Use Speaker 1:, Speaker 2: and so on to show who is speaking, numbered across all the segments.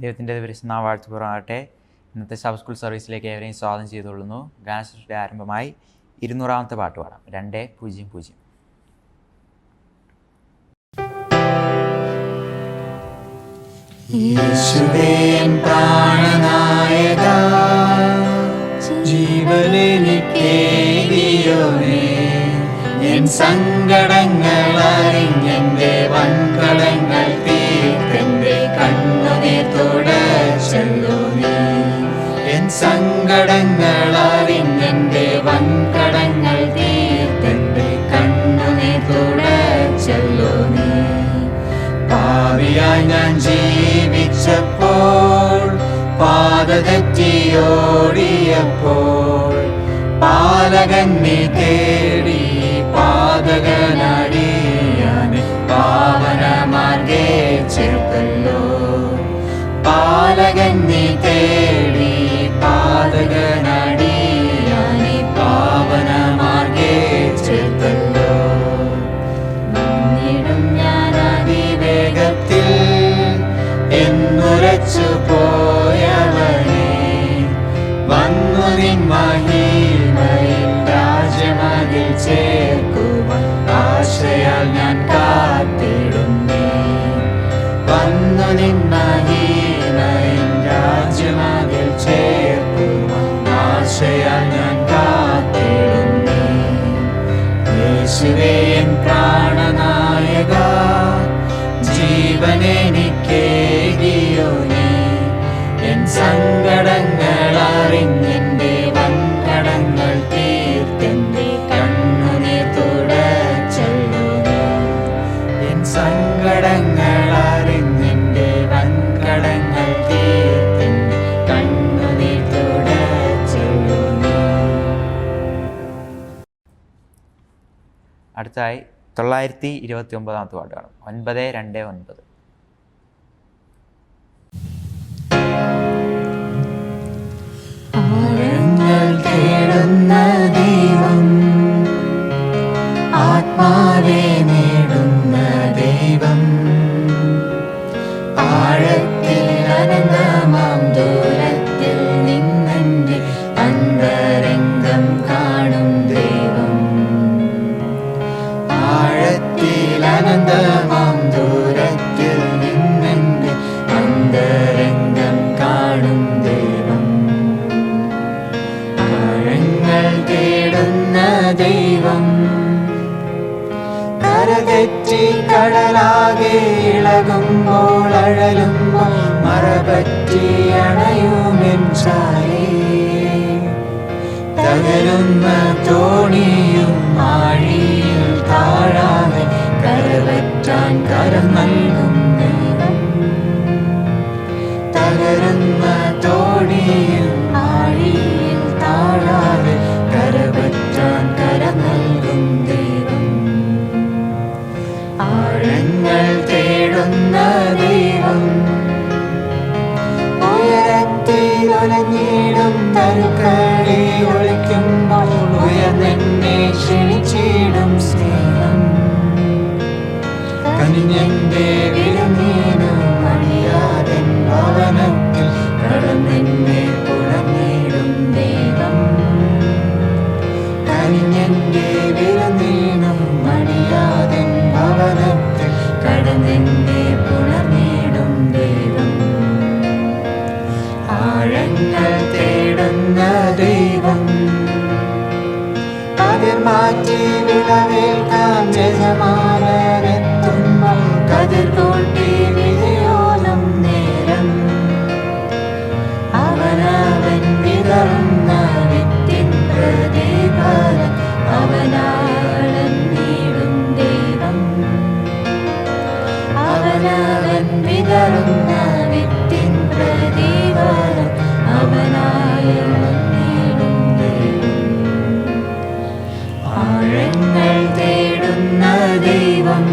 Speaker 1: ദൈവത്തിൻ്റെ പരിശുദ്ധ വാഴ്ത്തുപുറമാകട്ടെ. ഇന്നത്തെ സബ് സ്കൂൾ സർവീസിലേക്ക് ഏവരെയും സ്വാഗതം ചെയ്തുകൊള്ളുന്നു. ഗാനസൃഷ്ടിയുടെ ആരംഭമായി 200-ാമത്തെ പാട്ട് പാടാം. 2-0.
Speaker 2: യേശുവേ പ്രാണനായക, ജീവനെനിക്കേകിയോനേ, എൻ സങ്കടങ്ങൾ അറിഞ്ഞെന്റെ വൻകടങ്ങൾ തീർത്തെന്റെ കണ്ണുനീർ തുടച്ചല്ലോ നീ. എൻ സങ്കടങ്ങൾ അറിഞ്ഞെന്റെ വൻകടങ്ങൾ തീർത്തെന്റെ കണ്ണുനീർ തുടച്ചല്ലോ നീ. പാപിയായി ഞാൻ ജീവിച്ചപ്പോൾ, പാത തെറ്റിയോടിയപ്പോൾ, പാലകൻ നീ തേടി പാതകനടിയാനെ പാവനമാർഗേ ചേർത്തല്ലോ. പാലകൻ നീ തേടി പാതകനടിയാനെ പാവനമാർഗേ ചേർത്തല്ലോ. വേഗത്തിൽ എന്നുരച്ചു പോയവനെ, വന്നു നിൻ മഹിമയിൽ രാജ്യമതിൽ ചേർക്കുവാൻ ആശയാൽ ഞാൻ കാത്തിടുന്നേ. വന്നു നിൻ മഹിമയിൽ രാജ്യമതിൽ ചേർക്കുവാൻ ആശയാൽ ഞാൻ കാത്തിടുന്നേ. യേശുവേ എൻ പ്രാണനായക, ജീവനെനിക്കേകിയോനേ, എൻ സങ്കടങ്ങൾ അറിഞ്ഞെന്റെ വൻകടങ്ങൾ തീർത്തെന്റെ കണ്ണുനീർ തുടച്ചല്ലോ നീ. എൻ സങ്കടങ്ങൾ അറിഞ്ഞെന്റെ വൻകടങ്ങൾ തീർത്തെന്റെ കണ്ണുനീർ തുടച്ചല്ലോ നീ.
Speaker 1: അടുത്തായി 929-ാമത്തെ പാട്ട് കാണും. 9-2-9.
Speaker 2: തേടുന്ന ദൈവം, ആത്മാവെ നേടുന്ന ദൈവം, ആഴത്തിൽ അനന്തമാം ദൂരത്തിൽ നിന്നെന്റെ അന്തരംഗം കാണും ദൈവം. ആഴത്തിൽ അനന്തമാം ദൂരത്തിൽ നിന്നെന്റെ അന്തരംഗം കാണും ദൈവം. ആഴങ്ങൾ തേടുന്ന ദൈവം, കരതെറ്റി കടലാകെ ഇളകുമ്പോൾ അഴലുമ്പോൾ മറപറ്റി അണയുമെൻ ചായേ. തകരുന്ന തോണിയും ആഴിയിൽ താഴാതെ കരപറ്റാൻ കരം നൽകും ദൈവം. തകരുന്ന തോണിയിൽ ആഴിയിൽ താഴാതെ കരപറ്റാൻ കരം നൽകും ദൈവം. ആഴങ്ങൾ തേടുന്ന ദൈവം, ഉയരത്തിൽ ഉലഞ്ഞിടും തരുക്കളെ ഒളിക്കുമ്പോൾ ഉയർന്നെന്നെ ക്ഷണിച്ചിടും സ്നേഹം. കനിഞ്ഞെന്റെ വിരുന്നീനും അണിയാതൻ ഭവനത്തിൽ കടന്നെന്നെ പുണർന്നിടും ദൈവം. കനിഞ്ഞെന്റെ വിരുന്നീനും അണിയാതൻ ഭവനത്തിൽ കടന്നെന്നെ പുണർന്നിടും ദൈവം. ആഴങ്ങൾ തേടുന്ന ദൈവം, കതിർ മാറ്റി വിളവേൽക്കാൻ യജമാനരെത്തുമ്പോൾ കതിർ കൂട്ടി വിജയോലം നേരം. അവനവൻ വിതറുന്ന വിത്തിൻ പ്രതിഫലം അവനാളം നേടും ദൈവം. അവനവൻ വിതറുന്ന വിത്തിൻ പ്രതിഫലം അവനാളം നേടും ദൈവം. ആഴങ്ങൾ തേടുന്ന ദൈവം.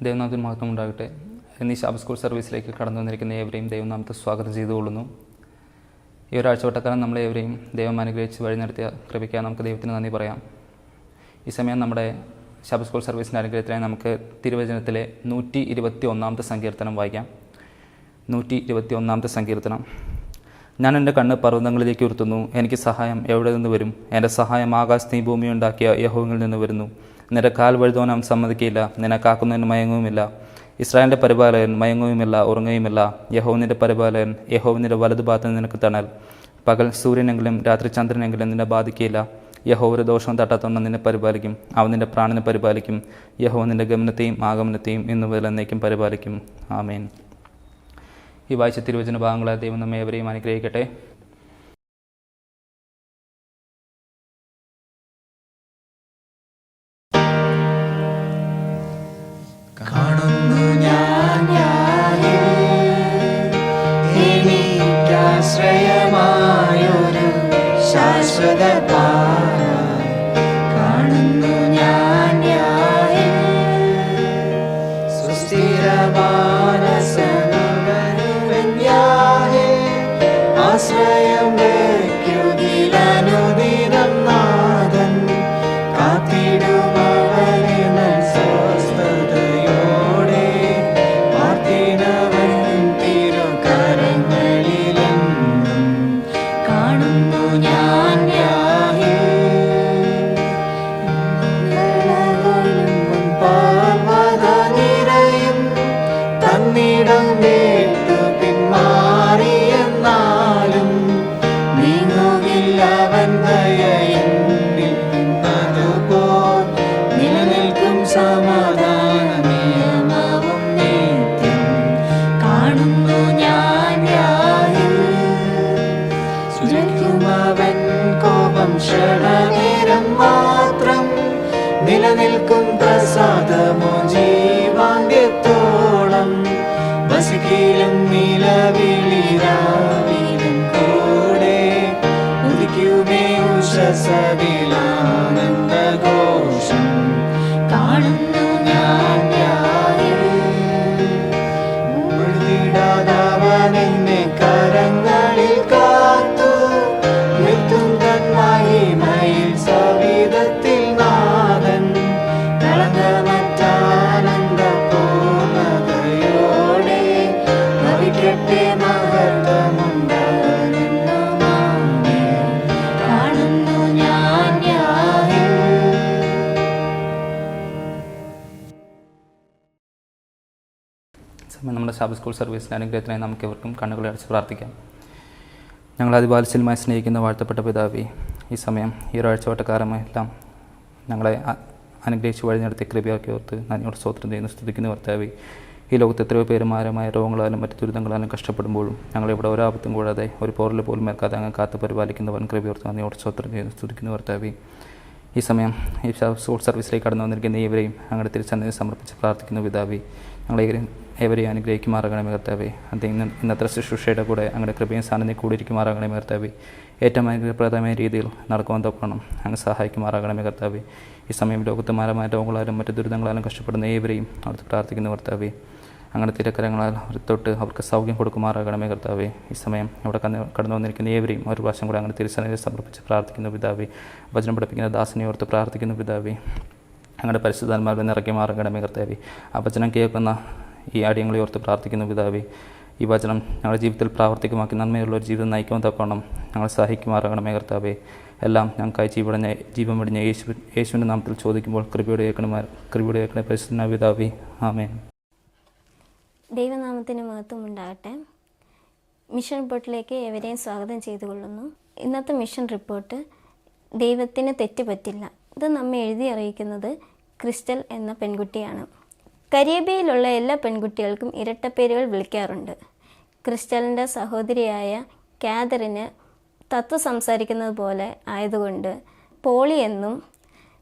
Speaker 3: ദൈവനാമത്തിന് മഹത്വം ഉണ്ടാകട്ടെ. എന്നീ സബ് സ്കൂൾ സർവീസിലേക്ക് കടന്നു വന്നിരിക്കുന്ന ഏവരെയും ദൈവനാമത്തെ സ്വാഗതം ചെയ്തുകൊള്ളുന്നു. ഈ ഒരാഴ്ചവട്ടക്കാലം നമ്മളെ ഏവരെയും ദൈവം അനുഗ്രഹിച്ച് വഴി നടത്തിയ കൃപയ്ക്കായി നമുക്ക് ദൈവത്തിന് നന്ദി പറയാം. ഈ സമയം നമ്മുടെ ശബത്ത് സ്കൂൾ സർവീസിൻ്റെ അനുഗ്രഹത്തിനായി നമുക്ക് തിരുവചനത്തിലെ 121 സങ്കീർത്തനം വായിക്കാം. 121 സങ്കീർത്തനം. ഞാൻ എൻ്റെ കണ്ണ് പർവ്വതങ്ങളിലേക്ക് ഉയർത്തുന്നു, എനിക്ക് സഹായം എവിടെ നിന്ന് വരും? എൻ്റെ സഹായം ആകാശത്ത് ഭൂമി ഉണ്ടാക്കിയ യഹോവയിൽ നിന്ന് വരുന്നു. നിന്റെ കാൽ വഴുതുവാൻ അവൻ സമ്മതിക്കില്ല, നിന്നെ കാക്കുന്നതിന് മയങ്ങുമില്ല. ഇസ്രായേലിൻ്റെ പരിപാലകൻ മയങ്ങുമില്ല, ഉറങ്ങുകയുമില്ല. യഹോവനിൻ്റെ പരിപാലകൻ, യഹോവനിൻ്റെ വലതുഭാഗത്ത് നിനക്ക് തണൽ. പകൽ സൂര്യനെങ്കിലും രാത്രി ചന്ദ്രനെങ്കിലും നിന്നെ ബാധിക്കില്ല. യഹോവ ഒരു ദോഷവും തട്ടാത്തവണ്ണം നിന്നെ പരിപാലിക്കും. അവൻ നിന്റെ പ്രാണനെ പരിപാലിക്കും. യഹോവ നിന്റെ ഗമനത്തെയും ആഗമനത്തെയും ഇന്നു മുതൽ എന്നേക്കും പരിപാലിക്കും. ആമേൻ. ഈ വായിച്ച തിരുവചന ഭാഗങ്ങളെ ദൈവം നമ്മെ ഏവരെയും അനുഗ്രഹിക്കട്ടെ.
Speaker 2: കാണുന്നു ഞാൻ എനിക്കാശ്രയമായൊരു ശാശ്വത പാറ. കാണുന്നു ഞാൻ സുസ്ഥിരമാനസനുവരുവന്യാഹേ. ആശ്രയം വയ്ക്കുകിലനുദിനം നാഥൻ. കാത്തിടുമവനെ സ്വസ്ഥതയോടെ. പാർത്തിനവൻ തിരുകരങ്ങളിലെന്നും. കാണുന്നു ഞാൻ പർവ്വത നിരയും തന്നിടം വിട്ടു പിന്മാറിയെന്നാലും നീങ്ങുകില്ലവൻ ദയയെന്നിൽ നിന്നതുപോൽ. നിലനിൽക്കും സമാധാന നിയമവും നിത്യം. കാണുന്നു ഞാൻ സുരയ്ക്കുമവൻ കോപം ക്ഷണനേരം മാത്രം. നിലനിൽക്കും പ്രസാദമോ ജീവാന്ത്യത്തോളം. വസിക്കയിലും നിലവിളിരാവിലും കൂടെ. ഉദിക്കുമേ ഉഷസവിലാനന്ദഘോഷം. കാണുന്നു ഞാൻ മുഴുതിടാതവനെന്നെ കരങ്ങളിൽ കാത്തു. നിർത്തും തൻ മഹിമയിൽ സവിധത്തിൽ നാഥൻ. കളങ്കമറ്റാനന്ദ പൂർണ്ണതയോടെ ഭവിക്കട്ടെ മഹത്വമുണ്ടാകുന്നുമാമേ. കാണുന്നു ഞാൻ
Speaker 3: സമയം നമ്മുടെ ശബത്ത് സ്കൂൾ സർവീസിൻ്റെ അനുഗ്രഹത്തിനായി നമുക്ക് ഇവർക്കും കണ്ണുകളെ അടച്ച് പ്രാർത്ഥിക്കാം. ഞങ്ങൾ അതിവാത്സല്യമായി സ്നേഹിക്കുന്ന വാഴ്ത്തപ്പെട്ട പിതാവേ, ഈ സമയം ഈ ഒരാഴ്ചവട്ടക്കാരമെല്ലാം ഞങ്ങളെ അനുഗ്രഹിച്ച് വഴി നടത്തിയ കൃപയൊക്കെ ഓർത്ത് നന്ദിയോട് സ്തോത്രം ചെയ്യുന്നു, സ്തുതിക്കുന്നു കർത്താവേ. ഈ ലോകത്ത് എത്രയോ പേര് മാരമായ രോഗങ്ങളാലും മറ്റു ദുരിതങ്ങളാലും കഷ്ടപ്പെടുമ്പോഴും ഞങ്ങളിവിടെ ഒരാപത്തും കൂടാതെ ഒരു പോറൽ പോലും ഏൽക്കാതെ അങ്ങ് കാത്ത് പരിപാലിക്കുന്നവൻ കൃപയോർത്ത് നന്ദിയോട് സ്തോത്രം ചെയ്യുന്നു, സ്തുതിക്കുന്നു കർത്താവേ. ഈ സമയം ഈ സ്കൂൾ സർവീസിലേക്ക് കടന്നു വന്നിരിക്കുന്ന ഏവരെയും ഞങ്ങളുടെ തിരുസന്നിധി സമർപ്പിച്ച് പ്രാർത്ഥിക്കുന്ന പിതാവേ, ഞങ്ങളെ ഏവരെയും അനുഗ്രഹിക്കുമാറാകണമേ കർത്താവേ. ഇന്നത്തെ ശുശ്രൂഷയുടെ കൂടെ അങ്ങയുടെ കൃപയും സാന്നിധ്യം കൂടിയിരിക്കുമാറാകണമേ കർത്താവേ. ഏറ്റവും അനുഗ്രഹപ്രദമായ രീതിയിൽ നടക്കുവാൻ തൊക്കണം അങ്ങ് സഹായിക്കുമാറാകണമേ കർത്താവേ. ഈ സമയം ലോകത്ത് മാരമായ രോഗങ്ങളാലും മറ്റു ദുരിതങ്ങളാലും കഷ്ടപ്പെടുന്ന ഏവരെയും അടുത്ത് പ്രാർത്ഥിക്കുന്ന കർത്താവേ. അങ്ങനെ തിരക്കരങ്ങളാൽ അവർ തൊട്ട് അവർക്ക് സൗഖ്യം കൊടുക്കുമാറാകണമേ കർത്താവേ. ഈ സമയം അവിടെ കടന്നു വന്നിരിക്കുന്ന ഏവരെയും ഒരു പ്രാവശ്യം കൂടെ അങ്ങനെ തിരുസന്നിധി സമർപ്പിച്ച് പ്രാർത്ഥിക്കുന്ന പിതാവേ. വചനം പഠിപ്പിക്കുന്ന ദാസനെ ഓർത്ത് പ്രാർത്ഥിക്കുന്ന പിതാവേ. ഞങ്ങളുടെ പരിശുദ്ധാത്മാവിൽ നിറയ്ക്കി മാറണമേ കർത്താവേ. ആ വചനം കേൾക്കുന്ന ഈ ആടിയങ്ങളെ ഓർത്ത് പ്രാർത്ഥിക്കുന്ന പിതാവേ. ഈ വചനം ഞങ്ങളുടെ ജീവിതത്തിൽ പ്രാവർത്തികമാക്കി നന്മയുള്ള ഒരു ജീവിതം നയിക്കാൻ തക്കോണം ഞങ്ങൾ സഹായിക്കുമാറാകണമേ കർത്താവേ. എല്ലാം ഞങ്ങൾക്കായി ജീവൻ വെടിഞ്ഞ യേശുവിൻ്റെ നാമത്തിൽ ചോദിക്കുമ്പോൾ കൃപയുടെ ഏക്കണേ പരിശുദ്ധനായ പിതാവേ. ആമേൻ.
Speaker 4: ദൈവനാമത്തിന് മഹത്വം ഉണ്ടാകട്ടെ. മിഷൻ റിപ്പോർട്ടിലേക്ക് ഏവരെയും സ്വാഗതം ചെയ്തുകൊള്ളുന്നു. ഇന്നത്തെ മിഷൻ റിപ്പോർട്ട് ദൈവത്തിന് തെറ്റ് പറ്റില്ല. ഇത് നമ്മെ എഴുതി അറിയിക്കുന്നത് ക്രിസ്റ്റൽ എന്ന പെൺകുട്ടിയാണ്. കരീബിയയിലുള്ള എല്ലാ പെൺകുട്ടികൾക്കും ഇരട്ടപ്പേരുകൾ വിളിക്കാറുണ്ട്. ക്രിസ്റ്റലിൻ്റെ സഹോദരിയായ കാതറിന് തത്വം സംസാരിക്കുന്നത് പോലെ ആയതുകൊണ്ട് പോളി എന്നും,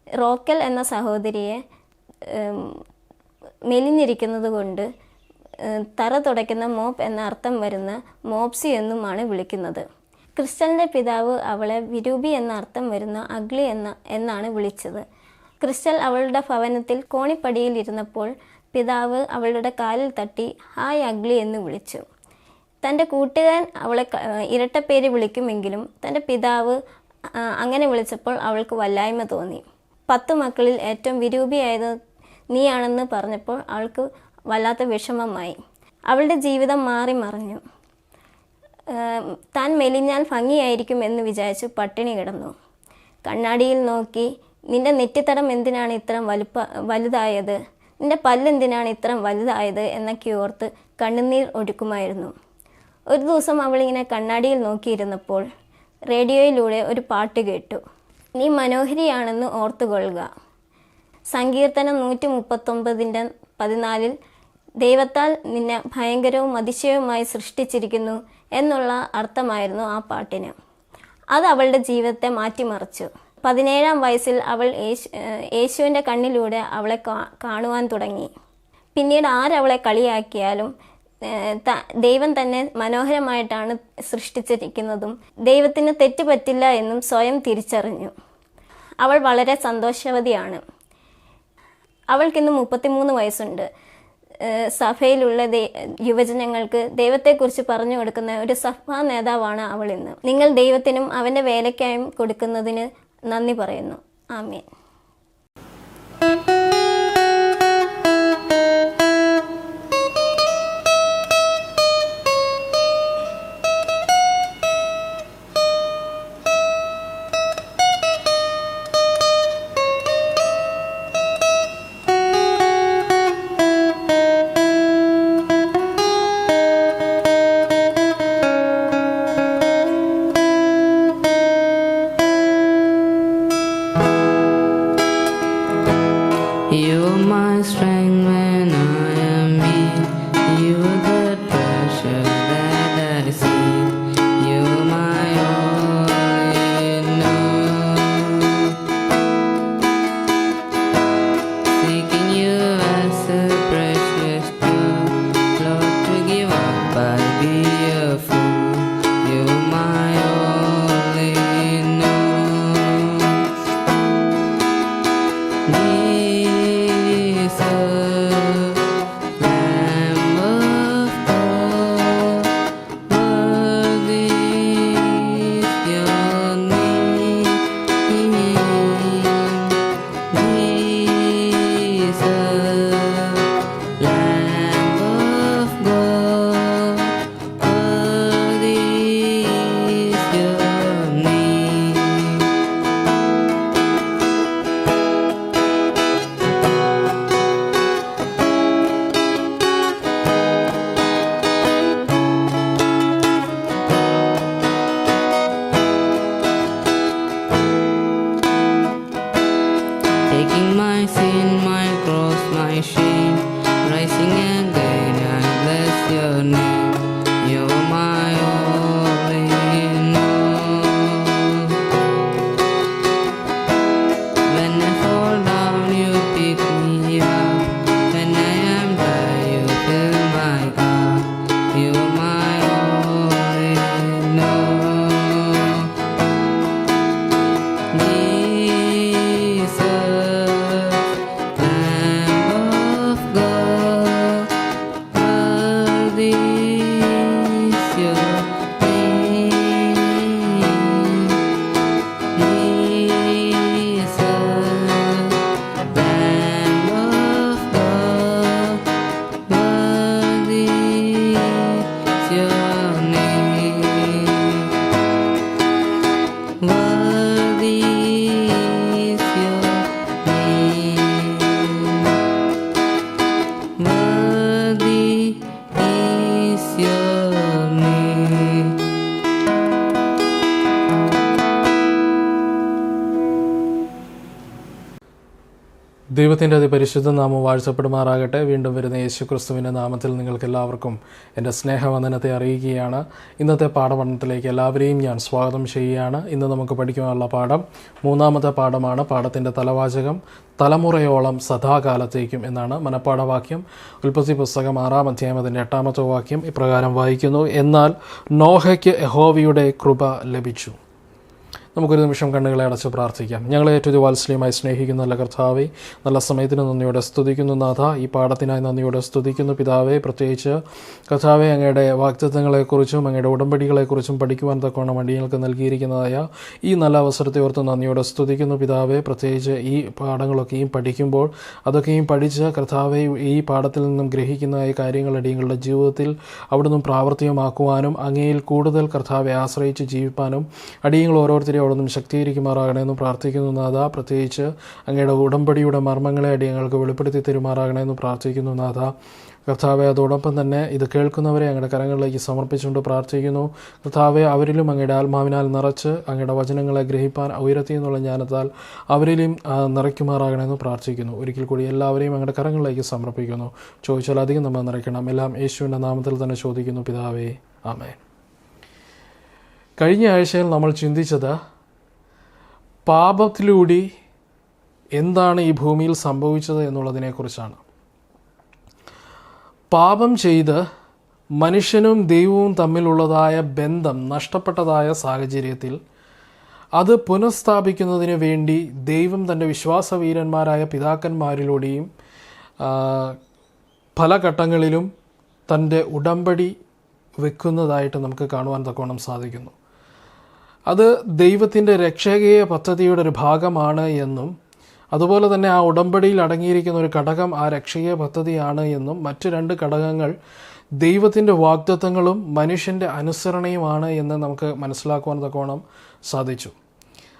Speaker 4: റോക്കൽ എന്ന സഹോദരിയെ മെലിഞ്ഞിരിക്കുന്നത് കൊണ്ട് തറ തുടയ്ക്കുന്ന മോപ്പ് എന്ന അർത്ഥം വരുന്ന മോപ്സി എന്നുമാണ് വിളിക്കുന്നത്. ക്രിസ്റ്റലിൻ്റെ പിതാവ് അവളെ വിരൂപി എന്ന അർത്ഥം വരുന്ന അഗ്ലി എന്നാണ് വിളിച്ചത്. ക്രിസ്റ്റൽ അവളുടെ ഭവനത്തിൽ കോണിപ്പടിയിൽ ഇരുന്നപ്പോൾ പിതാവ് അവളുടെ കാലിൽ തട്ടി ഹായ് അഗ്ലി എന്ന് വിളിച്ചു. തൻ്റെ കൂട്ടുകാരൻ അവളെ ഇരട്ടപ്പേര് വിളിക്കുമെങ്കിലും തൻ്റെ പിതാവ് അങ്ങനെ വിളിച്ചപ്പോൾ അവൾക്ക് വല്ലായ്മ തോന്നി. 10 മക്കളിൽ ഏറ്റവും വിരൂപിയായത് നീയാണെന്ന് പറഞ്ഞപ്പോൾ അവൾക്ക് വല്ലാത്ത വിഷമമായി. അവളുടെ ജീവിതം മാറി മറിഞ്ഞു. താൻ മെലിഞ്ഞാൽ ഭംഗിയായിരിക്കും എന്ന് വിചാരിച്ചു പട്ടിണി കിടന്നു. കണ്ണാടിയിൽ നോക്കി നിന്റെ നെറ്റിത്തടം എന്തിനാണ് ഇത്ര വലുതായത്, നിന്റെ പല്ലെന്തിനാണ് ഇത്ര വലുതായത് എന്നൊക്കെ ഓർത്ത് കണ്ണുനീർ ഒഴുക്കുമായിരുന്നു. ഒരു ദിവസം അവളിങ്ങനെ കണ്ണാടിയിൽ നോക്കിയിരുന്നപ്പോൾ റേഡിയോയിലൂടെ ഒരു പാട്ട് കേട്ടു. നീ മനോഹരിയാണെന്ന് ഓർത്തുകൊള്ളുക. സങ്കീർത്തനം 139:14 ദൈവത്താൽ നിന്നെ ഭയങ്കരവും അതിശയവുമായി സൃഷ്ടിച്ചിരിക്കുന്നു എന്നുള്ള അർത്ഥമായിരുന്നു ആ പാട്ടിന്. അത് അവളുടെ ജീവിതത്തെ മാറ്റിമറിച്ചു. 17-ാം വയസ്സിൽ അവൾ യേശുവിൻ്റെ കണ്ണിലൂടെ അവളെ കാണുവാൻ തുടങ്ങി. പിന്നീട് ആരവളെ കളിയാക്കിയാലും ദൈവം തന്നെ മനോഹരമായിട്ടാണ് സൃഷ്ടിച്ചിരിക്കുന്നതും ദൈവത്തിന് തെറ്റുപറ്റില്ല എന്നും സ്വയം തിരിച്ചറിഞ്ഞു. അവൾ വളരെ സന്തോഷവതിയാണ്. അവൾക്കിന്ന് 33 വയസ്സുണ്ട്. സഭയിലുള്ള യുവജനങ്ങൾക്ക് ദൈവത്തെക്കുറിച്ച് പറഞ്ഞു കൊടുക്കുന്ന ഒരു സഭാ നേതാവാണ് അവൾ ഇന്ന്. നിങ്ങൾ ദൈവത്തിനും അവൻ്റെ വേലയ്ക്കായും കൊടുക്കുന്നതിന് നന്ദി പറയുന്നു. ആമേൻ.
Speaker 5: You're my strength when I am weak. You're the treasure that I seek. You're my all in all. Seeking you as a precious jewel, Lord, to give up I'll be a fool. You're my all in all. Lamb of God, worthy is your name. Jesus, Lamb of God, worthy is your name. Taking my sin, my cross, my shame, rising again, I bless your name. You're my all in all. When I fall down, you pick me up. When I am dry, you fill my cup. You're my all in all. Jesus, Lamb of God, worthy is your name. Jesus, Lamb of God, worthy is your name. Worthy is your name. Worthy is your name.
Speaker 6: ദൈവത്തിൻ്റെ അതിപരിശുദ്ധ നാമം വാഴ്ത്തപ്പെടുമാറാകട്ടെ. വീണ്ടും വരുന്ന യേശുക്രിസ്തുവിൻ്റെ നാമത്തിൽ നിങ്ങൾക്ക് എല്ലാവർക്കും എൻ്റെ സ്നേഹവന്ദനത്തെ അറിയിക്കുകയാണ്. ഇന്നത്തെ പാഠപഠനത്തിലേക്ക് എല്ലാവരെയും ഞാൻ സ്വാഗതം ചെയ്യുകയാണ്. ഇന്ന് നമുക്ക് പഠിക്കുവാനുള്ള പാഠം 3-ാമത്തെ പാഠമാണ്. പാഠത്തിൻ്റെ തലവാചകം തലമുറയോളം സദാകാലത്തേക്കും എന്നാണ്. മനപ്പാഠവാക്യം ഉൽപ്പത്തി പുസ്തകം 6-ാം അധ്യായം അതിൻ്റെ 8-ാമത്തെ വാക്യം ഇപ്രകാരം വായിക്കുന്നു: എന്നാൽ നോഹയ്ക്ക് യഹോവയുടെ കൃപ ലഭിച്ചു. നമുക്കൊരു നിമിഷം കണ്ണുകളെ അടച്ച് പ്രാർത്ഥിക്കാം. ഞങ്ങളെ ഏറ്റവും വാത്സല്യമായി സ്നേഹിക്കുന്ന നല്ല കർത്താവേ, നല്ല സമയത്തിന് നന്ദിയോടെ സ്തുതിക്കുന്നു നാഥ. ഈ പാഠത്തിനായി നന്ദിയോടെ സ്തുതിക്കുന്നു പിതാവേ. പ്രത്യേകിച്ച് കർത്താവേ, അങ്ങയുടെ വാഗ്ദത്തങ്ങളെക്കുറിച്ചും അങ്ങയുടെ ഉടമ്പടികളെക്കുറിച്ചും പഠിക്കുവാൻ തക്കവണ്ണം അടിയങ്ങൾക്ക് നൽകിയിരിക്കുന്നതായ ഈ നല്ല അവസരത്തെ ഓർത്ത് നന്ദിയോടെ സ്തുതിക്കുന്നു പിതാവേ. പ്രത്യേകിച്ച് ഈ പാഠങ്ങളൊക്കെയും പഠിക്കുമ്പോൾ അതൊക്കെയും പഠിച്ച് കർത്താവേ, ഈ പാഠത്തിൽ നിന്നും ഗ്രഹിക്കുന്ന ഈ കാര്യങ്ങൾ അടിയങ്ങളുടെ ജീവിതത്തിൽ അവിടുന്ന് പ്രാവർത്തികമാക്കുവാനും അങ്ങയിൽ കൂടുതൽ കർത്താവെ ആശ്രയിച്ച് ജീവിപ്പാനും അടിയങ്ങൾ ഓരോരുത്തരെയും അവിടെ നിന്നും ശക്തീകരിക്കുമാറാകണമെന്ന് പ്രാർത്ഥിക്കുന്നു നാഥ. പ്രത്യേകിച്ച് അങ്ങയുടെ ഉടമ്പടിയുടെ മർമ്മങ്ങളെ അടിയങ്ങൾക്ക് വെളിപ്പെടുത്തി തരുമാറാകണമെന്ന് പ്രാർത്ഥിക്കുന്നു നാഥ. കർത്താവെ, അതോടൊപ്പം തന്നെ ഇത് കേൾക്കുന്നവരെ അങ്ങയുടെ കരങ്ങളിലേക്ക് സമർപ്പിച്ചുകൊണ്ട് പ്രാർത്ഥിക്കുന്നു കർത്താവെ. അവരിലും അങ്ങയുടെ ആത്മാവിനാൽ നിറച്ച് അങ്ങയുടെ വചനങ്ങളെ ഗ്രഹിപ്പാൻ ഉയർത്തി എന്നുള്ള ജ്ഞാനത്താൽ അവരിലും നിറയ്ക്കുമാറാകണമെന്ന് പ്രാർത്ഥിക്കുന്നു. ഒരിക്കൽ കൂടി എല്ലാവരെയും അങ്ങയുടെ കരങ്ങളിലേക്ക് സമർപ്പിക്കുന്നു. ചോദിച്ചാൽ അധികം നമ്മൾ നിറയ്ക്കണം. എല്ലാം യേശുവിൻ്റെ നാമത്തിൽ തന്നെ ചോദിക്കുന്നു പിതാവേ, ആമേൻ. കഴിഞ്ഞ ആഴ്ചയിൽ നമ്മൾ ചിന്തിച്ചത് പാപത്തിലൂടെ എന്താണ് ഈ ഭൂമിയിൽ സംഭവിച്ചത് എന്നുള്ളതിനെക്കുറിച്ചാണ്. പാപം ചെയ്ത് മനുഷ്യനും ദൈവവും തമ്മിലുള്ളതായ ബന്ധം നഷ്ടപ്പെട്ടതായ സാഹചര്യത്തിൽ അത് പുനഃസ്ഥാപിക്കുന്നതിന് വേണ്ടി ദൈവം തൻ്റെ വിശ്വാസവീരന്മാരായ പിതാക്കന്മാരിലൂടെയും പല ഘട്ടങ്ങളിലും തൻ്റെ ഉടമ്പടി വെക്കുന്നതായിട്ട് നമുക്ക് കാണുവാൻ തക്കവണ്ണം സാധിക്കുന്നു. അത് ദൈവത്തിൻ്റെ രക്ഷകീയ പദ്ധതിയുടെ ഒരു ഭാഗമാണ് എന്നും അതുപോലെ തന്നെ ആ ഉടമ്പടിയിൽ അടങ്ങിയിരിക്കുന്ന ഒരു ഘടകം ആ രക്ഷകീയ പദ്ധതിയാണ് എന്നും മറ്റ് രണ്ട് ഘടകങ്ങൾ ദൈവത്തിൻ്റെ വാഗ്ദത്തങ്ങളും മനുഷ്യൻ്റെ അനുസരണയുമാണ് എന്ന് നമുക്ക് മനസ്സിലാക്കുവാൻ തക്കവണ്ണം സാധിച്ചു.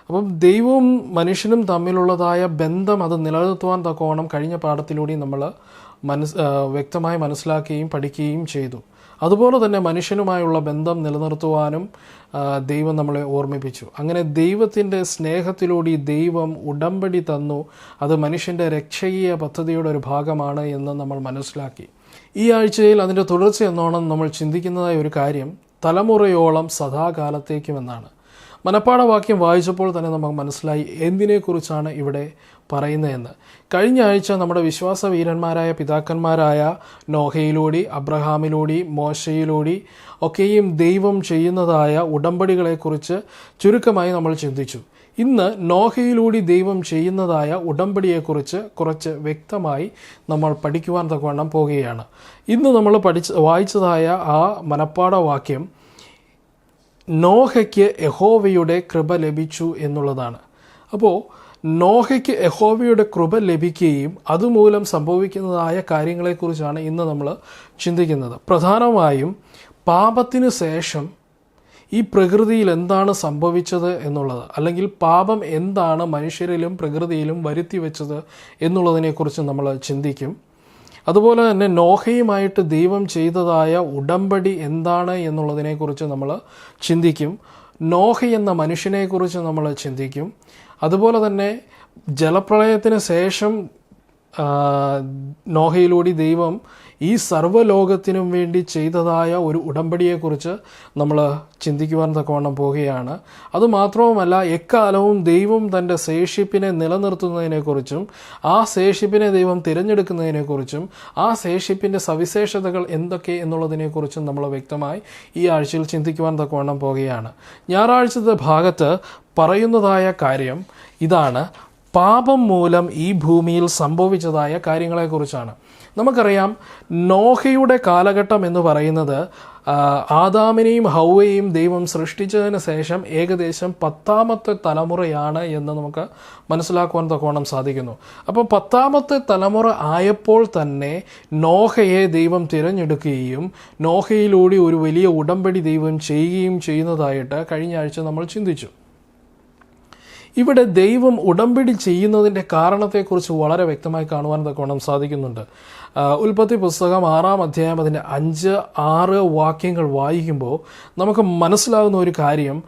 Speaker 6: അപ്പം ദൈവവും മനുഷ്യനും തമ്മിലുള്ളതായ ബന്ധം അത് നിലനിർത്തുവാൻ തക്കവണ്ണം കഴിഞ്ഞ പാഠത്തിലൂടെ നമ്മൾ വ്യക്തമായി മനസ്സിലാക്കുകയും പഠിക്കുകയും ചെയ്തു. അതുപോലെ തന്നെ മനുഷ്യനുമായുള്ള ബന്ധം നിലനിർത്തുവാനും ദൈവം നമ്മളെ ഓർമ്മിപ്പിച്ചു. അങ്ങനെ ദൈവത്തിൻ്റെ സ്നേഹത്തിലൂടെ ദൈവം ഉടമ്പടി തന്നു. അത് മനുഷ്യൻ്റെ രക്ഷകീയ പദ്ധതിയുടെ ഒരു ഭാഗമാണ് എന്ന് നമ്മൾ മനസ്സിലാക്കി. ഈ ആഴ്ചയിൽ അതിൻ്റെ തുടർച്ച എന്നോണം നമ്മൾ ചിന്തിക്കുന്നതായ ഒരു കാര്യം തലമുറയോളം സദാകാലത്തേക്കുമെന്നാണ്. മനപ്പാഠവാക്യം വായിച്ചപ്പോൾ തന്നെ നമുക്ക് മനസ്സിലായി എന്തിനെക്കുറിച്ചാണ് ഇവിടെ പറയുന്നതെന്ന്. കഴിഞ്ഞ ആഴ്ച നമ്മുടെ വിശ്വാസവീരന്മാരായ പിതാക്കന്മാരായ നോഹയിലൂടെ, അബ്രഹാമിലൂടെ, മോശയിലൂടെ ഒക്കെയും ദൈവം ചെയ്യുന്നതായ ഉടമ്പടികളെക്കുറിച്ച് ചുരുക്കമായി നമ്മൾ ചിന്തിച്ചു. ഇന്ന് നോഹയിലൂടെ ദൈവം ചെയ്യുന്നതായ ഉടമ്പടിയെക്കുറിച്ച് കുറച്ച് വ്യക്തമായി നമ്മൾ പഠിക്കുവാൻ തക്കവണ്ണം പോകുകയാണ്. ഇന്ന് നമ്മൾ വായിച്ചതായ ആ മനപ്പാഠവാക്യം നോഹയ്ക്ക് യഹോവയുടെ കൃപ ലഭിച്ചു എന്നുള്ളതാണ്. അപ്പോൾ നോഹയ്ക്ക് യഹോവയുടെ കൃപ ലഭിക്കുകയും അതുമൂലം സംഭവിക്കുന്നതായ കാര്യങ്ങളെക്കുറിച്ചാണ് ഇന്ന് നമ്മൾ ചിന്തിക്കുന്നത്. പ്രധാനമായും പാപത്തിന് ശേഷം ഈ പ്രകൃതിയിൽ എന്താണ് സംഭവിച്ചത് എന്നുള്ളത്, അല്ലെങ്കിൽ പാപം എന്താണ് മനുഷ്യരിലും പ്രകൃതിയിലും വരുത്തി വെച്ചത് എന്നുള്ളതിനെക്കുറിച്ച് നമ്മൾ ചിന്തിക്കും. അതുപോലെ തന്നെ നോഹയുമായിട്ട് ദൈവം ചെയ്തതായ ഉടമ്പടി എന്താണ് എന്നുള്ളതിനെക്കുറിച്ച് നമ്മൾ ചിന്തിക്കും. നോഹ എന്ന മനുഷ്യനെക്കുറിച്ച് നമ്മൾ ചിന്തിക്കും. അതുപോലെ തന്നെ ജലപ്രളയത്തിന് ശേഷം നോഹയിലൂടെ ദൈവം ഈ സർവ്വലോകത്തിനും വേണ്ടി ചെയ്തതായ ഒരു ഉടമ്പടിയെക്കുറിച്ച് നമ്മൾ ചിന്തിക്കുവാൻ തക്കവണ്ണം പോവുകയാണ്. അതുമാത്രവുമല്ല, എക്കാലവും ദൈവം തൻ്റെ ശേഷിപ്പിനെ നിലനിർത്തുന്നതിനെക്കുറിച്ചും ആ ശേഷിപ്പിനെ ദൈവം തിരഞ്ഞെടുക്കുന്നതിനെക്കുറിച്ചും ആ ശേഷിപ്പിൻ്റെ സവിശേഷതകൾ എന്തൊക്കെ എന്നുള്ളതിനെക്കുറിച്ചും നമ്മൾ വ്യക്തമായി ഈ ആഴ്ചയിൽ ചിന്തിക്കുവാൻ തക്കവണ്ണം പോവുകയാണ്. ഞായറാഴ്ചത്തെ ഭാഗത്ത് പറയുന്നതായ കാര്യം ഇതാണ്: പാപം മൂലം ഈ ഭൂമിയിൽ സംഭവിച്ചതായ കാര്യങ്ങളെക്കുറിച്ചാണ്. നമുക്കറിയാം, നോഹയുടെ കാലഘട്ടം എന്ന് പറയുന്നത് ആദാമിനെയും ഹൗവയെയും ദൈവം സൃഷ്ടിച്ചതിന് ശേഷം ഏകദേശം 10ാമത്തെ തലമുറയാണ് എന്ന് നമുക്ക് മനസ്സിലാക്കുവാൻ തക്കവണ്ണം സാധിക്കുന്നു. അപ്പോൾ 10ാമത്തെ തലമുറ ആയപ്പോൾ തന്നെ നോഹയെ ദൈവം തിരഞ്ഞെടുക്കുകയും നോഹയിലൂടെ ഒരു വലിയ ഉടമ്പടി ദൈവം ചെയ്യുകയും ചെയ്യുന്നതായിട്ട് കഴിഞ്ഞ ആഴ്ച നമ്മൾ ചിന്തിച്ചു. ഇവിടെ ദൈവം ഉടമ്പടി ചെയ്യുന്നതിൻ്റെ കാരണത്തെക്കുറിച്ച് വളരെ വ്യക്തമായി കാണുവാൻ തക്കവണ്ണം സാധിക്കുന്നുണ്ട്. ഉൽപ്പത്തി പുസ്തകം 6-ാം അധ്യായം അതിൻ്റെ 5-6 വാക്യങ്ങൾ വായിക്കുമ്പോൾ നമുക്ക് മനസ്സിലാകുന്ന ഒരു കാര്യം,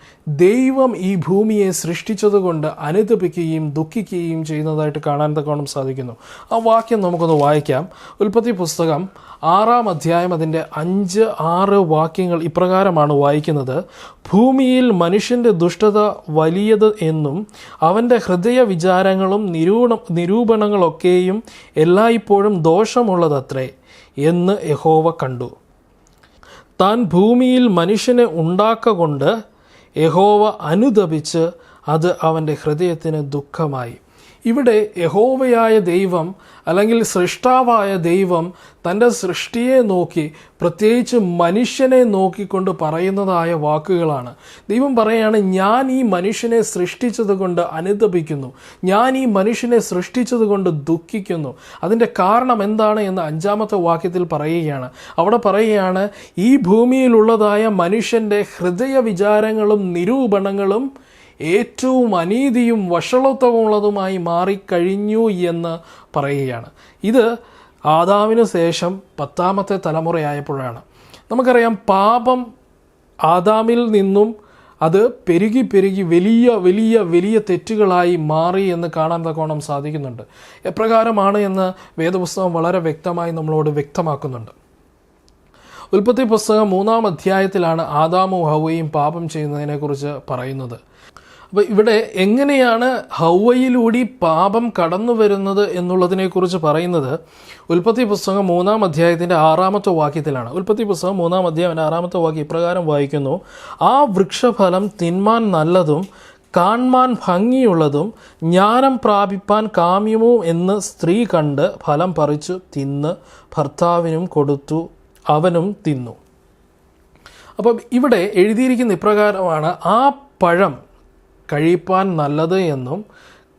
Speaker 6: ദൈവം ഈ ഭൂമിയെ സൃഷ്ടിച്ചതുകൊണ്ട് അനുതപിക്കുകയും ദുഃഖിക്കുകയും ചെയ്യുന്നതായിട്ട് കാണാൻ തക്കവണ്ണം സാധിക്കുന്നു. ആ വാക്യം നമുക്കൊന്ന് വായിക്കാം. ഉൽപ്പത്തി പുസ്തകം 6-ാം അധ്യായം അതിൻ്റെ 5-6 വാക്യങ്ങൾ ഇപ്രകാരമാണ് വായിക്കുന്നത്: ഭൂമിയിൽ മനുഷ്യൻ്റെ ദുഷ്ടത വലിയത് എന്നും അവൻ്റെ ഹൃദയ വിചാരങ്ങളും നിരൂപണങ്ങളൊക്കെയും എല്ലായ്പ്പോഴും ദോഷമുള്ളതത്രേ എന്ന് യഹോവ കണ്ടു. താൻ ഭൂമിയിൽ മനുഷ്യനെ ഉണ്ടാക്കൊണ്ട് യഹോവ അനുതപിച്ച് അത് അവൻ്റെ ഹൃദയത്തിന് ദുഃഖമായി. ഇവിടെ യഹോവയായ ദൈവം അല്ലെങ്കിൽ സൃഷ്ടാവായ ദൈവം തൻ്റെ സൃഷ്ടിയെ നോക്കി, പ്രത്യേകിച്ച് മനുഷ്യനെ നോക്കിക്കൊണ്ട് പറയുന്നതായ വാക്കുകളാണ്. ദൈവം പറയുകയാണ്, ഞാൻ ഈ മനുഷ്യനെ സൃഷ്ടിച്ചത് കൊണ്ട് അനുതപിക്കുന്നു, ഞാൻ ഈ മനുഷ്യനെ സൃഷ്ടിച്ചത് കൊണ്ട് ദുഃഖിക്കുന്നു. അതിൻ്റെ കാരണം എന്താണ് എന്ന് 5-ാമത്തെ വാക്യത്തിൽ പറയുകയാണ്. അവിടെ പറയുകയാണ്, ഈ ഭൂമിയിലുള്ളതായ മനുഷ്യൻ്റെ ഹൃദയ വിചാരങ്ങളും നിരൂപണങ്ങളും ഏറ്റവും അനീതിയും വഷളത്വമുള്ളതുമായി മാറിക്കഴിഞ്ഞു എന്ന് പറയുകയാണ്. ഇത് ആദാമിന് ശേഷം 10-ാമത്തെ തലമുറയായപ്പോഴാണ്. നമുക്കറിയാം, പാപം ആദാമിൽ നിന്നും അത് പെരുകി പെരുകി വലിയ വലിയ വലിയ തെറ്റുകളായി മാറി എന്ന് കാണാൻ തക്കോണം സാധിക്കുന്നുണ്ട്. എപ്രകാരമാണ് എന്ന് വേദപുസ്തകം വളരെ വ്യക്തമായി നമ്മളോട് വ്യക്തമാക്കുന്നുണ്ട്. ഉൽപ്പത്തി പുസ്തകം 3-ാം അധ്യായത്തിലാണ് ആദാമും ഹവ്വയും പാപം ചെയ്യുന്നതിനെക്കുറിച്ച് പറയുന്നത്. അപ്പോൾ ഇവിടെ എങ്ങനെയാണ് ഹവ്വയിലൂടെ പാപം കടന്നു വരുന്നത് എന്നുള്ളതിനെക്കുറിച്ച് പറയുന്നത് ഉൽപ്പത്തി പുസ്തകം 3-ാം അധ്യായത്തിൻ്റെ 6-ാമത്തെ വാക്യത്തിലാണ്. ഉൽപ്പത്തി പുസ്തകം 3-ാം അധ്യായം 6-ാമത്തെ വാക്യം ഇപ്രകാരം വായിക്കുന്നു: ആ വൃക്ഷഫലം തിന്മാൻ നല്ലതും കാൺമാൻ ഭംഗിയുള്ളതും ജ്ഞാനം പ്രാപിപ്പാൻ കാമ്യവും എന്ന് സ്ത്രീ കണ്ട് ഫലം പറിച്ചു തിന്ന് ഭർത്താവിനും കൊടുത്തു, അവനും തിന്നു. അപ്പം ഇവിടെ എഴുതിയിരിക്കുന്ന ഇപ്രകാരമാണ്: ആ പഴം കഴിപ്പാൻ നല്ലത് എന്നും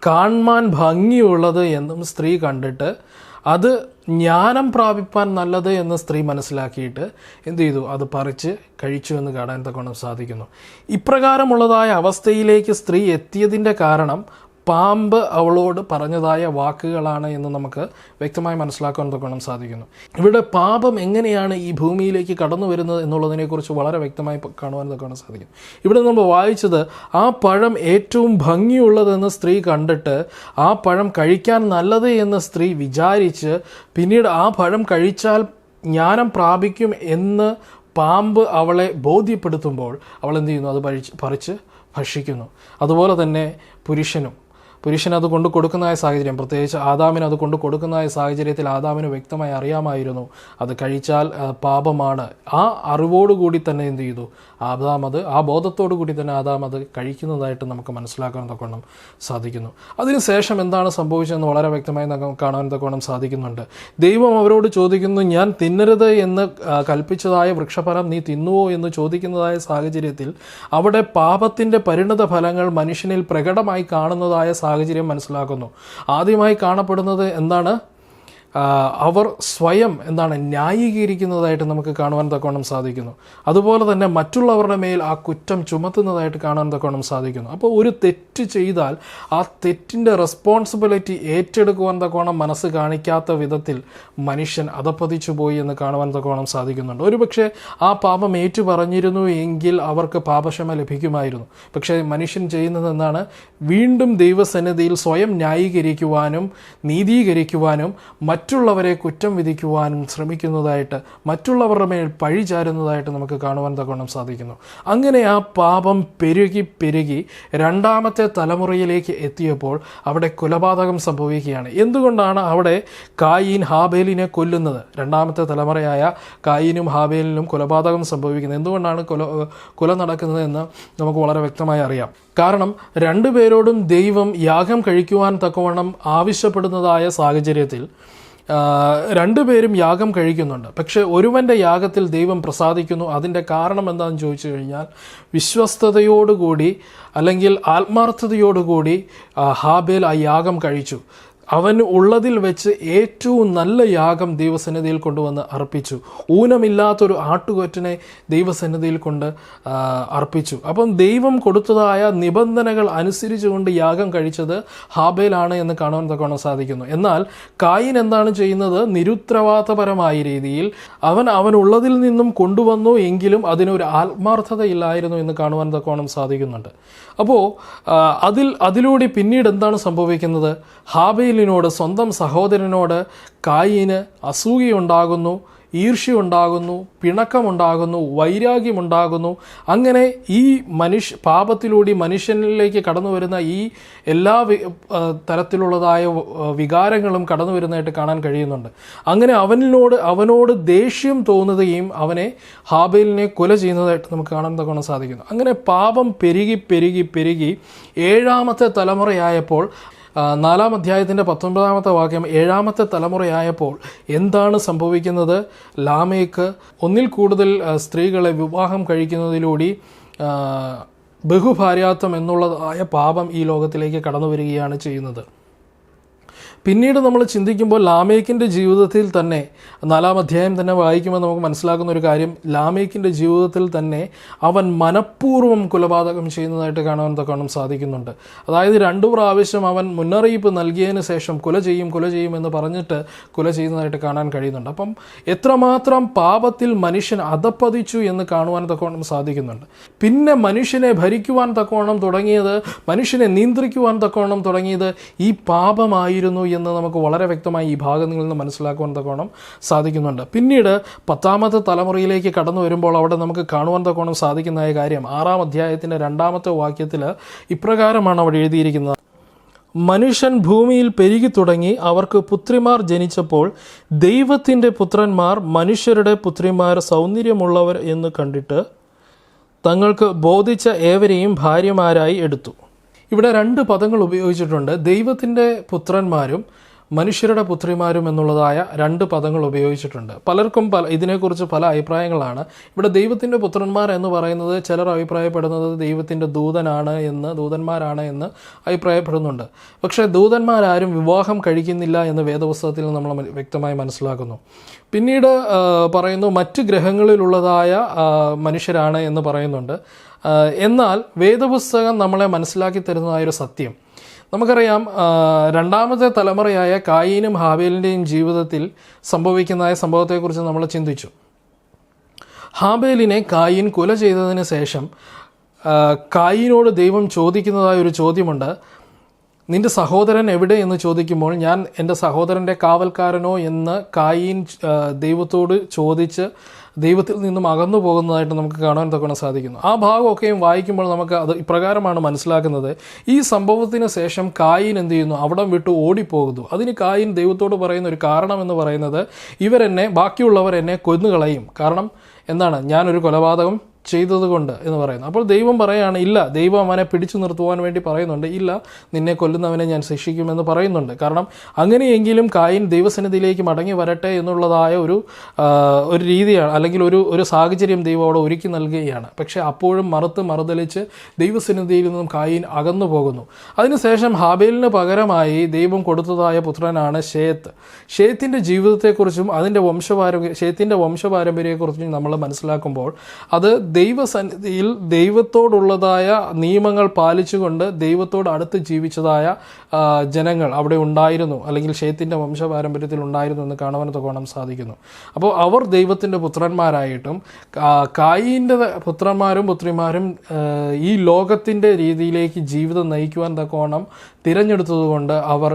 Speaker 6: കാൺമാൻ ഭംഗിയുള്ളത് എന്നും സ്ത്രീ കണ്ടിട്ട് അത് ജ്ഞാനം പ്രാപിപ്പാൻ നല്ലത് എന്ന് സ്ത്രീ മനസ്സിലാക്കിയിട്ട് എന്ത് ചെയ്തു? അത് പറിച്ച് കഴിച്ചു എന്ന് കാണാൻ തക്കോണം സാധിക്കുന്നു. ഇപ്രകാരമുള്ളതായ അവസ്ഥയിലേക്ക് സ്ത്രീ എത്തിയതിൻ്റെ കാരണം പാമ്പ് അവളോട് പറഞ്ഞതായ വാക്കുകളാണ് എന്ന് നമുക്ക് വ്യക്തമായി മനസ്സിലാക്കാൻ തക്കോണം സാധിക്കുന്നു. ഇവിടെ പാപം എങ്ങനെയാണ് ഈ ഭൂമിയിലേക്ക് കടന്നു വരുന്നത് എന്നുള്ളതിനെക്കുറിച്ച് വളരെ വ്യക്തമായി കാണുവാൻ തക്കോണം സാധിക്കും. ഇവിടെ നമ്മൾ വായിച്ചത്, ആ പഴം ഏറ്റവും ഭംഗിയുള്ളതെന്ന് സ്ത്രീ കണ്ടിട്ട് ആ പഴം കഴിക്കാൻ നല്ലത് എന്ന് സ്ത്രീ വിചാരിച്ച് പിന്നീട് ആ പഴം കഴിച്ചാൽ ജ്ഞാനം പ്രാപിക്കും എന്ന് പാമ്പ് അവളെ ബോധ്യപ്പെടുത്തുമ്പോൾ അവൾ എന്ത് ചെയ്യുന്നു? അത് പറിച്ച് ഭക്ഷിക്കുന്നു. അതുപോലെ തന്നെ പുരുഷന് അത് കൊണ്ട് കൊടുക്കുന്നതായ സാഹചര്യം, പ്രത്യേകിച്ച് ആദാമിന് അത് കൊണ്ട് കൊടുക്കുന്നതായ സാഹചര്യത്തിൽ ആദാമിന് വ്യക്തമായി അറിയാമായിരുന്നു അത് കഴിച്ചാൽ പാപമാണ്. ആ അറിവോടുകൂടി തന്നെ എന്ത് ചെയ്തു? ആ ബോധത്തോടു കൂടി തന്നെ ആദാം അത് കഴിക്കുന്നതായിട്ട് നമുക്ക് മനസ്സിലാക്കാൻ തക്കോണം സാധിക്കുന്നു. അതിനുശേഷം എന്താണ് സംഭവിച്ചതെന്ന് വളരെ വ്യക്തമായി കാണാൻ തക്കോണം സാധിക്കുന്നുണ്ട്. ദൈവം അവരോട് ചോദിക്കുന്നു, ഞാൻ തിന്നരുത് എന്ന് കൽപ്പിച്ചതായ വൃക്ഷഫലം നീ തിന്നുവോ എന്ന് ചോദിക്കുന്നതായ സാഹചര്യത്തിൽ അവിടെ പാപത്തിൻ്റെ പരിണത ഫലങ്ങൾ മനുഷ്യനിൽ പ്രകടമായി കാണുന്നതായ സാഹചര്യം മനസ്സിലാക്കുന്നു. ആദ്യമായി കാണപ്പെടുന്നത് എന്താണ്? അവർ സ്വയം ന്യായീകരിക്കുന്നതായിട്ട് നമുക്ക് കാണുവാൻ തക്കോണം സാധിക്കുന്നു. അതുപോലെ തന്നെ മറ്റുള്ളവരുടെ മേൽ ആ കുറ്റം ചുമത്തുന്നതായിട്ട് കാണാൻ തക്കോണം സാധിക്കുന്നു. അപ്പോൾ ഒരു തെറ്റ് ചെയ്താൽ ആ തെറ്റിൻ്റെ റെസ്പോൺസിബിലിറ്റി ഏറ്റെടുക്കുവാൻ തക്കോണം മനസ്സ് കാണിക്കാത്ത വിധത്തിൽ മനുഷ്യൻ അധപ്പതിച്ചു പോയി എന്ന് കാണുവാൻ തക്കോണം സാധിക്കുന്നുണ്ട്. ഒരുപക്ഷെ ആ പാപം ഏറ്റു പറഞ്ഞിരുന്നു എങ്കിൽ അവർക്ക് പാപക്ഷമ ലഭിക്കുമായിരുന്നു. പക്ഷേ മനുഷ്യൻ ചെയ്യുന്നത് എന്താണ്? വീണ്ടും ദൈവസന്നിധിയിൽ സ്വയം ന്യായീകരിക്കുവാനും നീതീകരിക്കുവാനും മറ്റുള്ളവരെ കുറ്റം വിധിക്കുവാനും ശ്രമിക്കുന്നതായിട്ട്, മറ്റുള്ളവരുടെ മേൽ പഴി ചാരുന്നതായിട്ട് നമുക്ക് കാണുവാൻ തക്കോണം സാധിക്കുന്നു. അങ്ങനെ ആ പാപം പെരുകി പെരുകി 2-ാമത്തെ തലമുറയിലേക്ക് എത്തിയപ്പോൾ അവിടെ കൊലപാതകം സംഭവിക്കുകയാണ്. എന്തുകൊണ്ടാണ് അവിടെ കായീൻ ഹാബേലിനെ കൊല്ലുന്നത്? 2-ാമത്തെ തലമുറയായ കായീനും ഹാബേലിനും കൊലപാതകം സംഭവിക്കുന്നത് എന്തുകൊണ്ടാണ്? കൊല നടക്കുന്നത് എന്ന് നമുക്ക് വളരെ വ്യക്തമായി അറിയാം. കാരണം രണ്ടുപേരോടും ദൈവം യാഗം കഴിക്കുവാൻ തക്കവണ്ണം ആവശ്യപ്പെടുന്നതായ സാഹചര്യത്തിൽ രണ്ടുപേരും യാഗം കഴിക്കുന്നുണ്ട്. പക്ഷെ ഒരുവൻ്റെ യാഗത്തിൽ ദൈവം പ്രസാദിക്കുന്നു. അതിൻ്റെ കാരണം എന്താണെന്ന് ചോദിച്ചു കഴിഞ്ഞാൽ, വിശ്വസ്തയോടുകൂടി അല്ലെങ്കിൽ ആത്മാർത്ഥതയോടുകൂടി ഹാബേൽ ആ യാഗം കഴിച്ചു. അവൻ ഉള്ളതിൽ വെച്ച് ഏറ്റവും നല്ല യാഗം ദൈവസന്നിധിയിൽ കൊണ്ടുവന്ന് അർപ്പിച്ചു. ഊനമില്ലാത്തൊരു ആട്ടുകൊറ്റനെ ദൈവസന്നിധിയിൽ കൊണ്ട് അർപ്പിച്ചു. അപ്പം ദൈവം കൊടുത്തതായ നിബന്ധനകൾ അനുസരിച്ചുകൊണ്ട് യാഗം കഴിച്ചത് ഹാബേലാണ് എന്ന് കാണാൻ തക്കോണം സാധിക്കുന്നു. എന്നാൽ കായീൻ എന്താണ് ചെയ്യുന്നത്? നിരുത്തരവാദപരമായ രീതിയിൽ അവനുള്ളതിൽ നിന്നും കൊണ്ടുവന്നു എങ്കിലും അതിനൊരു ആത്മാർത്ഥതയില്ലായിരുന്നു എന്ന് കാണുവാൻ തക്കോണം സാധിക്കുന്നുണ്ട്. അപ്പോൾ അതിലൂടെ പിന്നീട് എന്താണ് സംഭവിക്കുന്നത്? ഹാബേലിനോട്, സ്വന്തം സഹോദരനോട് കായീന് അസൂയയുണ്ടാകുന്നു. ഈർഷ്യ പിണക്കമുണ്ടാകുന്നു, വൈരാഗ്യമുണ്ടാകുന്നു. അങ്ങനെ ഈ പാപത്തിലൂടെ മനുഷ്യനിലേക്ക് കടന്നു വരുന്ന ഈ എല്ലാ തരത്തിലുള്ളതായ വികാരങ്ങളും കടന്നു വരുന്നതായിട്ട് കാണാൻ കഴിയുന്നുണ്ട്. അങ്ങനെ അവനോട് ദേഷ്യം തോന്നുകയും അവനെ ഹാബേലിനെ കൊല ചെയ്യുന്നതായിട്ട് നമുക്ക് കാണാൻ തക്കവണ്ണം സാധിക്കുന്നു. അങ്ങനെ പാപം പെരുകി 7ാമത്തെ തലമുറയായപ്പോൾ 4-ാം അധ്യായത്തിൻ്റെ 19-ാമത്തെ വാക്യം, 7ാമത്തെ തലമുറയായപ്പോൾ എന്താണ് സംഭവിക്കുന്നത്? ലാമേക്ക് ഒന്നിൽ കൂടുതൽ സ്ത്രീകളെ വിവാഹം കഴിക്കുന്നതിലൂടെ ബഹുഭാര്യാത്വം എന്നുള്ളതായ പാപം ഈ ലോകത്തിലേക്ക് കടന്നു വരികയാണ് ചെയ്യുന്നത്. പിന്നീട് നമ്മൾ ചിന്തിക്കുമ്പോൾ ലാമേക്കിൻ്റെ ജീവിതത്തിൽ തന്നെ 4-ാം അധ്യായം തന്നെ വായിക്കുമ്പോൾ നമുക്ക് മനസ്സിലാക്കുന്ന ഒരു കാര്യം, ലാമേക്കിൻ്റെ ജീവിതത്തിൽ തന്നെ അവൻ മനഃപൂർവ്വം കൊലപാതകം ചെയ്യുന്നതായിട്ട് കാണാൻ സാധിക്കുന്നുണ്ട്. അതായത് 2 പ്രാവശ്യം അവൻ മുന്നറിയിപ്പ് നൽകിയതിന് ശേഷം കൊല ചെയ്യും എന്ന് പറഞ്ഞിട്ട് കൊല ചെയ്യുന്നതായിട്ട് കാണാൻ കഴിയുന്നുണ്ട്. അപ്പം എത്രമാത്രം പാപത്തിൽ മനുഷ്യൻ അധപ്പതിച്ചു എന്ന് കാണുവാൻ തക്കവണ്ണം സാധിക്കുന്നുണ്ട്. പിന്നെ മനുഷ്യനെ ഭരിക്കുവാൻ തക്കവണ്ണം തുടങ്ങിയത്, മനുഷ്യനെ നിയന്ത്രിക്കുവാൻ തക്കവണ്ണം തുടങ്ങിയത് ഈ പാപമായിരുന്നു എന്ന് നമുക്ക് വളരെ വ്യക്തമായി ഈ ഭാഗങ്ങളിൽ നിന്ന് മനസ്സിലാക്കുവാൻ തക്കവണ്ണം സാധിക്കുന്നുണ്ട്. പിന്നീട് 10ാമത്തെ തലമുറയിലേക്ക് കടന്നു വരുമ്പോൾ അവിടെ നമുക്ക് കാണുവാൻ തക്കവണ്ണം സാധിക്കുന്ന കാര്യം 6-ാം അധ്യായത്തിൻ്റെ 2ാമത്തെ വാക്യത്തിൽ ഇപ്രകാരമാണ് അവിടെ എഴുതിയിരിക്കുന്നത്: മനുഷ്യൻ ഭൂമിയിൽ പെരുകി തുടങ്ങി, അവർക്ക് പുത്രിമാർ ജനിച്ചപ്പോൾ ദൈവത്തിൻ്റെ പുത്രന്മാർ മനുഷ്യരുടെ പുത്രിമാർ സൗന്ദര്യമുള്ളവർ എന്ന് കണ്ടിട്ട് തങ്ങൾക്ക് ബോധിച്ച ഏവരെയും ഭാര്യമാരായി എടുത്തു. ഇവിടെ 2 പദങ്ങൾ ഉപയോഗിച്ചിട്ടുണ്ട്. ദൈവത്തിൻ്റെ പുത്രന്മാരും മനുഷ്യരുടെ പുത്രിമാരും എന്നുള്ളതായ 2 പദങ്ങൾ ഉപയോഗിച്ചിട്ടുണ്ട്. പലർക്കും ഇതിനെക്കുറിച്ച് പല അഭിപ്രായങ്ങളാണ്. ഇവിടെ ദൈവത്തിൻ്റെ പുത്രന്മാർ എന്ന് പറയുന്നത് ചിലർ അഭിപ്രായപ്പെടുന്നത് ദൈവത്തിൻ്റെ ദൂതന്മാരാണ് എന്ന് അഭിപ്രായപ്പെടുന്നുണ്ട്. പക്ഷേ ദൂതന്മാരാരും വിവാഹം കഴിക്കുന്നില്ല എന്ന് വേദപുസ്തകത്തിൽ നമ്മൾ വ്യക്തമായി മനസ്സിലാക്കുന്നു. പിന്നീട് പറയുന്നു മറ്റ് ഗ്രഹങ്ങളിലുള്ളതായ മനുഷ്യരാണ് എന്ന് പറയുന്നുണ്ട്. എന്നാൽ വേദപുസ്തകം നമ്മളെ മനസ്സിലാക്കി തരുന്നതായൊരു സത്യം നമുക്കറിയാം. 2ാമത്തെ തലമുറയായ കായീനും ഹാബേലിൻ്റെയും ജീവിതത്തിൽ സംഭവിക്കുന്ന സംഭവത്തെക്കുറിച്ച് നമ്മൾ ചിന്തിച്ചു. ഹാബേലിനെ കായീൻ കൊല ചെയ്തതിന് ശേഷം കായീനോട് ദൈവം ചോദിക്കുന്നതായ ഒരു ചോദ്യമുണ്ട്. നിൻ്റെ സഹോദരൻ എവിടെ എന്ന് ചോദിക്കുമ്പോൾ, ഞാൻ എൻ്റെ സഹോദരൻ്റെ കാവൽക്കാരനോ എന്ന് കായീൻ ദൈവത്തോട് ചോദിച്ച് ദൈവത്തിൽ നിന്നും അകന്നു പോകുന്നതായിട്ട് നമുക്ക് കാണാൻ തക്കവണ്ണം സാധിക്കുന്നു. ആ ഭാഗമൊക്കെയും വായിക്കുമ്പോൾ നമുക്ക് അത് ഇപ്രകാരമാണ് മനസ്സിലാക്കുന്നത്: ഈ സംഭവത്തിന് ശേഷം കായീൻ എന്ത് ചെയ്യുന്നു? അവിടം വിട്ട് ഓടിപ്പോകുന്നു. അതിന് കായീൻ ദൈവത്തോട് പറയുന്ന ഒരു കാരണം എന്ന് പറയുന്നത്, ബാക്കിയുള്ളവർ എന്നെ കൊന്നുകളയും. കാരണം എന്താണ്? ഞാനൊരു കൊലപാതകം ചെയ്തതുകൊണ്ട് എന്ന് പറയുന്നു. അപ്പോൾ ദൈവം പറയുകയാണ്, ഇല്ല, ദൈവം അവനെ പിടിച്ചു നിർത്തുവാൻ വേണ്ടി പറയുന്നുണ്ട്, ഇല്ല, നിന്നെ കൊല്ലുന്നവനെ ഞാൻ ശിക്ഷിക്കുമെന്ന് പറയുന്നുണ്ട്. കാരണം അങ്ങനെയെങ്കിലും കായീൻ ദൈവസന്നിധിയിലേക്ക് മടങ്ങി വരട്ടെ എന്നുള്ളതായ ഒരു രീതിയാണ്, അല്ലെങ്കിൽ ഒരു സാഹചര്യം ദൈവം അവിടെ ഒരുക്കി നൽകുകയാണ്. പക്ഷേ അപ്പോഴും മറുതലിച്ച് ദൈവസന്നിധിയിൽ നിന്നും കായീൻ അകന്നു പോകുന്നു. അതിനുശേഷം ഹാബേലിന് പകരമായി ദൈവം കൊടുത്തതായ പുത്രനാണ് ഷേത്ത്. ഷേത്തിൻ്റെ ജീവിതത്തെക്കുറിച്ചും ഷേത്തിൻ്റെ വംശപാരമ്പര്യത്തെക്കുറിച്ചും നമ്മൾ മനസ്സിലാക്കുമ്പോൾ അത് ദൈവസന്നിധിയിൽ ദൈവത്തോടുള്ളതായ നിയമങ്ങൾ പാലിച്ചുകൊണ്ട് ദൈവത്തോട് അടുത്ത് ജീവിച്ചതായ ജനങ്ങൾ അവിടെ ഉണ്ടായിരുന്നു, അല്ലെങ്കിൽ ഷേത്തിൻ്റെ വംശപാരമ്പര്യത്തിൽ ഉണ്ടായിരുന്നു എന്ന് കാണുവാൻ തക്കവണ്ണം സാധിക്കുന്നു. അപ്പോൾ അവർ ദൈവത്തിൻ്റെ പുത്രന്മാരായിട്ടും കായീൻ്റെ പുത്രന്മാരും പുത്രിമാരും ഈ ലോകത്തിൻ്റെ രീതിയിലേക്ക് ജീവിതം നയിക്കുവാൻ തക്കവണ്ണം തിരഞ്ഞെടുത്തതുകൊണ്ട് അവർ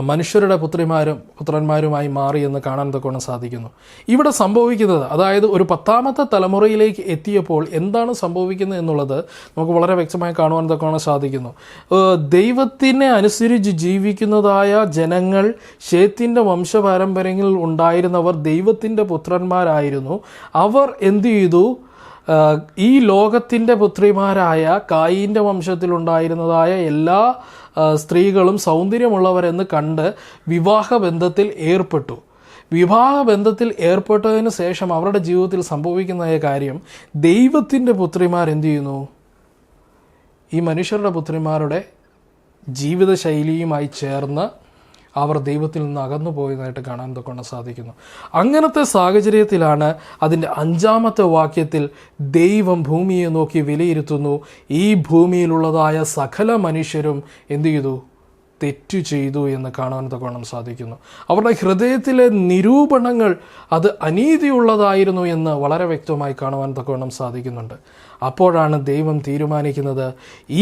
Speaker 6: മനുഷ്യരുടെ പുത്രന്മാരുമായി മാറി എന്ന് കാണാൻ തക്കവണ്ണം സാധിക്കുന്നു. ഇവിടെ സംഭവിക്കുന്നത്, അതായത് ഒരു 10ാമത്തെ തലമുറയിലേക്ക് എത്തിയപ്പോൾ എന്താണ് സംഭവിക്കുന്നത് എന്നുള്ളത് നമുക്ക് വളരെ വ്യക്തമായി കാണുവാൻ തക്കവണ്ണം സാധിക്കുന്നു. ദൈവത്തിനെ അനുസരിച്ച് ജീവിക്കുന്നതായ ജനങ്ങൾ, ഷേത്തിൻ്റെ വംശപാരമ്പര്യങ്ങളിൽ ഉണ്ടായിരുന്നവർ ദൈവത്തിൻ്റെ പുത്രന്മാരായിരുന്നു. അവർ എന്തു ചെയ്തു? ഈ ലോകത്തിൻ്റെ പുത്രിമാരായ കായീൻ്റെ വംശത്തിലുണ്ടായിരുന്നതായ എല്ലാ സ്ത്രീകളും സൗന്ദര്യമുള്ളവരെന്ന് കണ്ട് വിവാഹബന്ധത്തിൽ ഏർപ്പെട്ടതിന് ശേഷം അവരുടെ ജീവിതത്തിൽ സംഭവിക്കുന്ന കാര്യം, ദൈവത്തിൻ്റെ പുത്രിമാർ എന്തു ചെയ്യുന്നു? ഈ മനുഷ്യരുടെ പുത്രിമാരുടെ ജീവിതശൈലിയുമായി ചേർന്ന് അവർ ദൈവത്തിൽ നിന്ന് അകന്നു പോയതായിട്ട് കാണാൻ തക്കവണ്ണം സാധിക്കുന്നു. അങ്ങനത്തെ സാഹചര്യത്തിലാണ് അതിൻ്റെ 5ാമത്തെ വാക്യത്തിൽ ദൈവം ഭൂമിയെ നോക്കി വിലയിരുത്തുന്നു. ഈ ഭൂമിയിലുള്ളതായ സകല മനുഷ്യരും എന്തു ചെയ്തു? തെറ്റു ചെയ്തു എന്ന് കാണാൻ തക്കവണ്ണം സാധിക്കുന്നു. അവരുടെ ഹൃദയത്തിലെ നിരൂപണങ്ങൾ അത് അനീതിയുള്ളതായിരുന്നു എന്ന് വളരെ വ്യക്തമായി കാണുവാൻ തക്കവണ്ണം സാധിക്കുന്നുണ്ട്. അപ്പോഴാണ് ദൈവം തീരുമാനിക്കുന്നത്,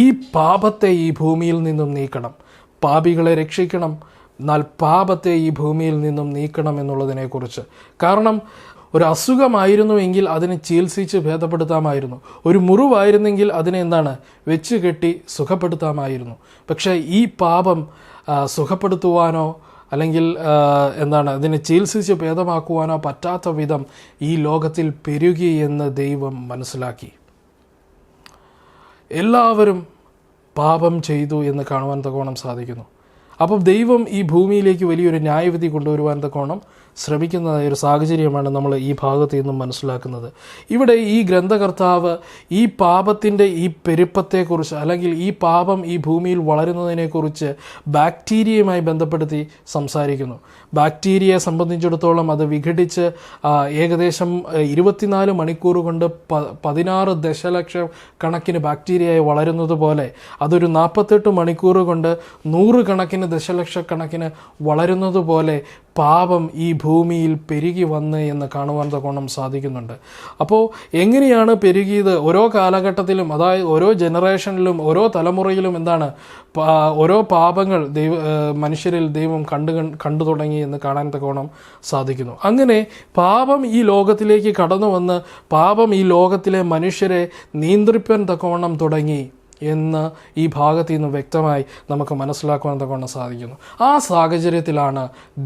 Speaker 6: ഈ പാപത്തെ ഈ ഭൂമിയിൽ നിന്നും നീക്കണം, പാപികളെ രക്ഷിക്കണം, എന്നാൽ പാപത്തെ ഈ ഭൂമിയിൽ നിന്നും നീക്കണം എന്നുള്ളതിനെക്കുറിച്ച്. കാരണം ഒരു അസുഖമായിരുന്നുവെങ്കിൽ അതിനെ ചികിത്സിച്ച് ഭേദപ്പെടുത്താമായിരുന്നു. ഒരു മുറിവായിരുന്നെങ്കിൽ അതിനെ വെച്ച് കെട്ടി സുഖപ്പെടുത്താമായിരുന്നു. പക്ഷേ ഈ പാപം സുഖപ്പെടുത്തുവാനോ അല്ലെങ്കിൽ അതിനെ ചികിത്സിച്ച് ഭേദമാക്കുവാനോ പറ്റാത്ത വിധം ഈ ലോകത്തിൽ പെരുകി എന്ന് ദൈവം മനസ്സിലാക്കി. എല്ലാവരും പാപം ചെയ്തു എന്ന് കാണുവാൻ തക്കോണം സാധിക്കുന്നു. അപ്പം ദൈവം ഈ ഭൂമിയിലേക്ക് വലിയൊരു ന്യായവിധി കൊണ്ടുവരുവാൻ തക്കോണം ശ്രമിക്കുന്നതായ ഒരു സാഹചര്യമാണ് നമ്മൾ ഈ ഭാഗത്ത് നിന്നും മനസ്സിലാക്കുന്നത്. ഇവിടെ ഈ ഗ്രന്ഥകർത്താവ് ഈ പാപത്തിൻ്റെ ഈ പെരുപ്പത്തെക്കുറിച്ച് അല്ലെങ്കിൽ ഈ പാപം ഈ ഭൂമിയിൽ വളരുന്നതിനെക്കുറിച്ച് ബാക്ടീരിയയുമായി ബന്ധപ്പെടുത്തി സംസാരിക്കുന്നു. ബാക്ടീരിയയെ സംബന്ധിച്ചിടത്തോളം അത് വിഘടിച്ച് ഏകദേശം 24 മണിക്കൂർ കൊണ്ട് 16 ദശലക്ഷം കണക്കിന് ബാക്ടീരിയയായി വളരുന്നത് പോലെ അതൊരു 48 മണിക്കൂർ കൊണ്ട് 100 കണക്കിന് ദശലക്ഷക്കണക്കിന് വളരുന്നത് പോലെ പാപം ഈ ഭൂമിയിൽ പെരുകി വന്ന് എന്ന് കാണുവാൻ തക്കോണം സാധിക്കുന്നുണ്ട്. അപ്പോൾ എങ്ങനെയാണ് പെരുകിയത്? ഓരോ കാലഘട്ടത്തിലും, അതായത് ഓരോ ജനറേഷനിലും, ഓരോ തലമുറയിലും ഓരോ പാപങ്ങൾ മനുഷ്യരിൽ ദൈവം കണ്ടു തുടങ്ങി എന്ന് കാണാൻ തക്കോണം സാധിക്കുന്നു. അങ്ങനെ പാപം ഈ ലോകത്തിലേക്ക് കടന്നു വന്ന് പാപം ഈ ലോകത്തിലെ മനുഷ്യരെ നിയന്ത്രിപ്പാൻ തക്കവണ്ണം തുടങ്ങി എന്ന് ഈ ഭാഗത്ത് നിന്ന് വ്യക്തമായി നമുക്ക് മനസ്സിലാക്കുവാൻ തക്കവണ്ണം സാധിക്കുന്നു. ആ സാഹചര്യത്തിലാണ്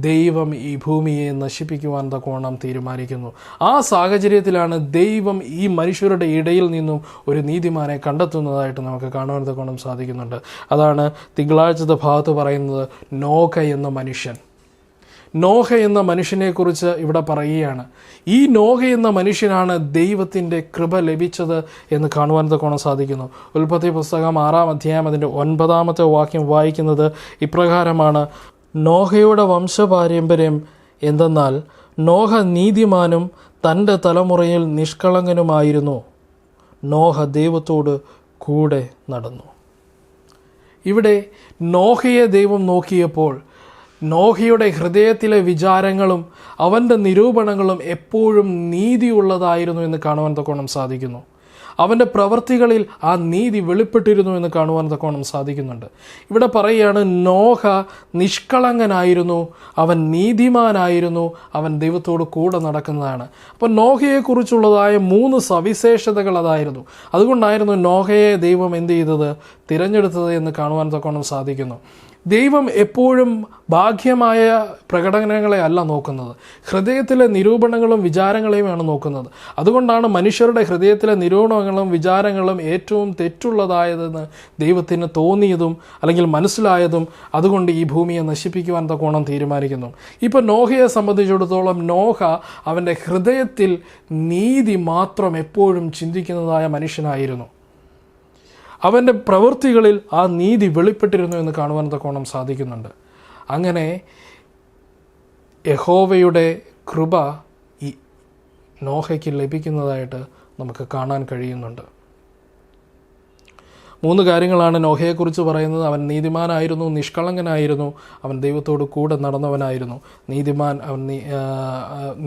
Speaker 6: ദൈവം ഈ ഭൂമിയെ നശിപ്പിക്കുവാൻ തക്കവണ്ണം തീരുമാനിക്കുന്നു. ആ സാഹചര്യത്തിലാണ് ദൈവം ഈ മനുഷ്യരുടെ ഇടയിൽ നിന്നും ഒരു നീതിമാനെ കണ്ടെത്തുന്നതായിട്ട് നമുക്ക് കാണുവാൻ തക്കവണ്ണം സാധിക്കുന്നുണ്ട്. അതാണ് തിങ്കളാഴ്ചത്തെ ഭാഗത്ത് പറയുന്നത് നോഹ എന്ന മനുഷ്യൻ. നോഹ എന്ന മനുഷ്യനെക്കുറിച്ച് ഇവിടെ പറയുകയാണ്. ഈ നോഹ എന്ന മനുഷ്യനാണ് ദൈവത്തിൻ്റെ കൃപ ലഭിച്ചത് എന്ന് കാണുവാൻ തക്കോണം സാധിക്കുന്നു. ഉൽപ്പത്തി പുസ്തകം 6-ാം അധ്യായം അതിൻ്റെ 9-ാമത്തെ വാക്യം വായിക്കുന്നത് ഇപ്രകാരമാണ്: നോഹയുടെ വംശപാരമ്പര്യം എന്തെന്നാൽ നോഹ നീതിമാനും തൻ്റെ തലമുറയിൽ നിഷ്കളങ്കനുമായിരുന്നു. നോഹ ദൈവത്തോട് കൂടെ നടന്നു. ഇവിടെ നോഹയെ ദൈവം നോക്കിയപ്പോൾ നോഹയുടെ ഹൃദയത്തിലെ വിചാരങ്ങളും അവൻ്റെ നിരൂപണങ്ങളും എപ്പോഴും നീതിയുള്ളതായിരുന്നു എന്ന് കാണുവാൻ തക്കോണം സാധിക്കുന്നു. അവൻ്റെ പ്രവൃത്തികളിൽ ആ നീതി വെളിപ്പെട്ടിരുന്നു എന്ന് കാണുവാൻ തക്കോണം സാധിക്കുന്നുണ്ട്. ഇവിടെ പറയുകയാണ്, നോഹ നിഷ്കളങ്കനായിരുന്നു, അവൻ നീതിമാനായിരുന്നു, അവൻ ദൈവത്തോട് കൂടെ നടക്കുന്നതാണ്. അപ്പോൾ നോഹയെക്കുറിച്ചുള്ളതായ 3 സവിശേഷതകൾ അതായിരുന്നു. അതുകൊണ്ടായിരുന്നു നോഹയെ ദൈവം എന്ത് ചെയ്തത്, തിരഞ്ഞെടുത്തത് എന്ന് കാണുവാൻ തക്കോണം സാധിക്കുന്നു. ദൈവം എപ്പോഴും ബാഹ്യമായ പ്രകടനങ്ങളെ അല്ല നോക്കുന്നത്, ഹൃദയത്തിലെ നിരൂപണങ്ങളും വിചാരങ്ങളെയുമാണ് നോക്കുന്നത്. അതുകൊണ്ടാണ് മനുഷ്യരുടെ ഹൃദയത്തിലെ നിരൂപണങ്ങളും വിചാരങ്ങളും ഏറ്റവും തെറ്റുള്ളതായതെന്ന് ദൈവത്തിന് തോന്നിയതും അല്ലെങ്കിൽ മനസ്സിലായതും. അതുകൊണ്ട് ഈ ഭൂമിയെ നശിപ്പിക്കുവാൻ തക്കോണം തീരുമാനിക്കുന്നു. ഇപ്പോൾ നോഹയെ സംബന്ധിച്ചിടത്തോളം നോഹ അവൻ്റെ ഹൃദയത്തിൽ നീതി മാത്രം എപ്പോഴും ചിന്തിക്കുന്നതായ മനുഷ്യനായിരുന്നു. അവൻ്റെ പ്രവൃത്തികളിൽ ആ നീതി വെളിപ്പെട്ടിരുന്നു എന്ന് കാണുവാൻ തക്കോണം സാധിക്കുന്നുണ്ട്. അങ്ങനെ യഹോവയുടെ കൃപ ഈ നോഹയ്ക്ക് ലഭിക്കുന്നതായിട്ട് നമുക്ക് കാണാൻ കഴിയുന്നുണ്ട്. 3 കാര്യങ്ങളാണ് നോഹയെക്കുറിച്ച് പറയുന്നത്. അവൻ നീതിമാനായിരുന്നു, നിഷ്കളങ്കനായിരുന്നു, അവൻ ദൈവത്തോട് കൂടെ നടന്നവനായിരുന്നു. നീതിമാൻ, അവൻ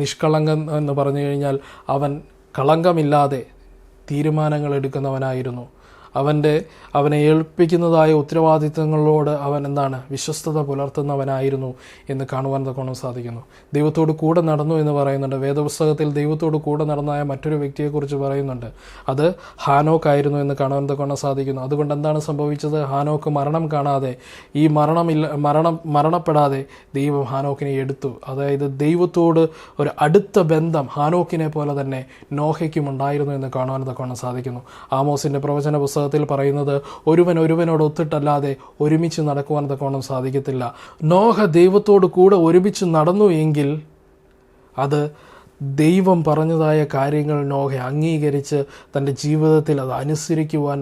Speaker 6: നിഷ്കളങ്കൻ എന്ന് പറഞ്ഞു കഴിഞ്ഞാൽ അവൻ കളങ്കമില്ലാതെ തീരുമാനങ്ങൾ എടുക്കുന്നവനായിരുന്നു. അവനെ ഏൽപ്പിക്കുന്നതായ ഉത്തരവാദിത്തങ്ങളോട് അവൻ വിശ്വസ്തത പുലർത്തുന്നവനായിരുന്നു എന്ന് കാണുവാൻ തക്കോണം സാധിക്കുന്നു. ദൈവത്തോട് കൂടെ നടന്നു എന്ന് പറയുന്നുണ്ട്. വേദപുസ്തകത്തിൽ ദൈവത്തോട് കൂടെ നടന്നായ മറ്റൊരു വ്യക്തിയെക്കുറിച്ച് പറയുന്നുണ്ട്. അത് ഹാനോക്കായിരുന്നു എന്ന് കാണുവാൻ തക്കോണം സാധിക്കുന്നു. അതുകൊണ്ട് എന്താണ് സംഭവിച്ചത്? ഹാനോക്ക് മരണം കാണാതെ, ഈ മരണപ്പെടാതെ ദൈവം ഹാനോക്കിനെ എടുത്തു. അതായത് ദൈവത്തോട് ഒരു അടുത്ത ബന്ധം ഹാനോക്കിനെ പോലെ തന്നെ നോഹയ്ക്കും ഉണ്ടായിരുന്നു എന്ന് കാണുവാൻ തക്കോണം സാധിക്കുന്നു. ആമോസിൻ്റെ പ്രവചന പുസ്തകത്തിൽ പറയുന്നത്, ഒരുവനോട് ഒത്തിട്ടല്ലാതെ ഒരുമിച്ച് നടക്കുവാൻ തക്കോണം സാധിക്കത്തില്ല. നോഹ ദൈവത്തോട് കൂടെ ഒരുമിച്ച് നടന്നു എങ്കിൽ അത് ദൈവം പറഞ്ഞതായ കാര്യങ്ങൾ നോഹ അംഗീകരിച്ച് തൻ്റെ ജീവിതത്തിൽ അത് അനുസരിക്കുവാൻ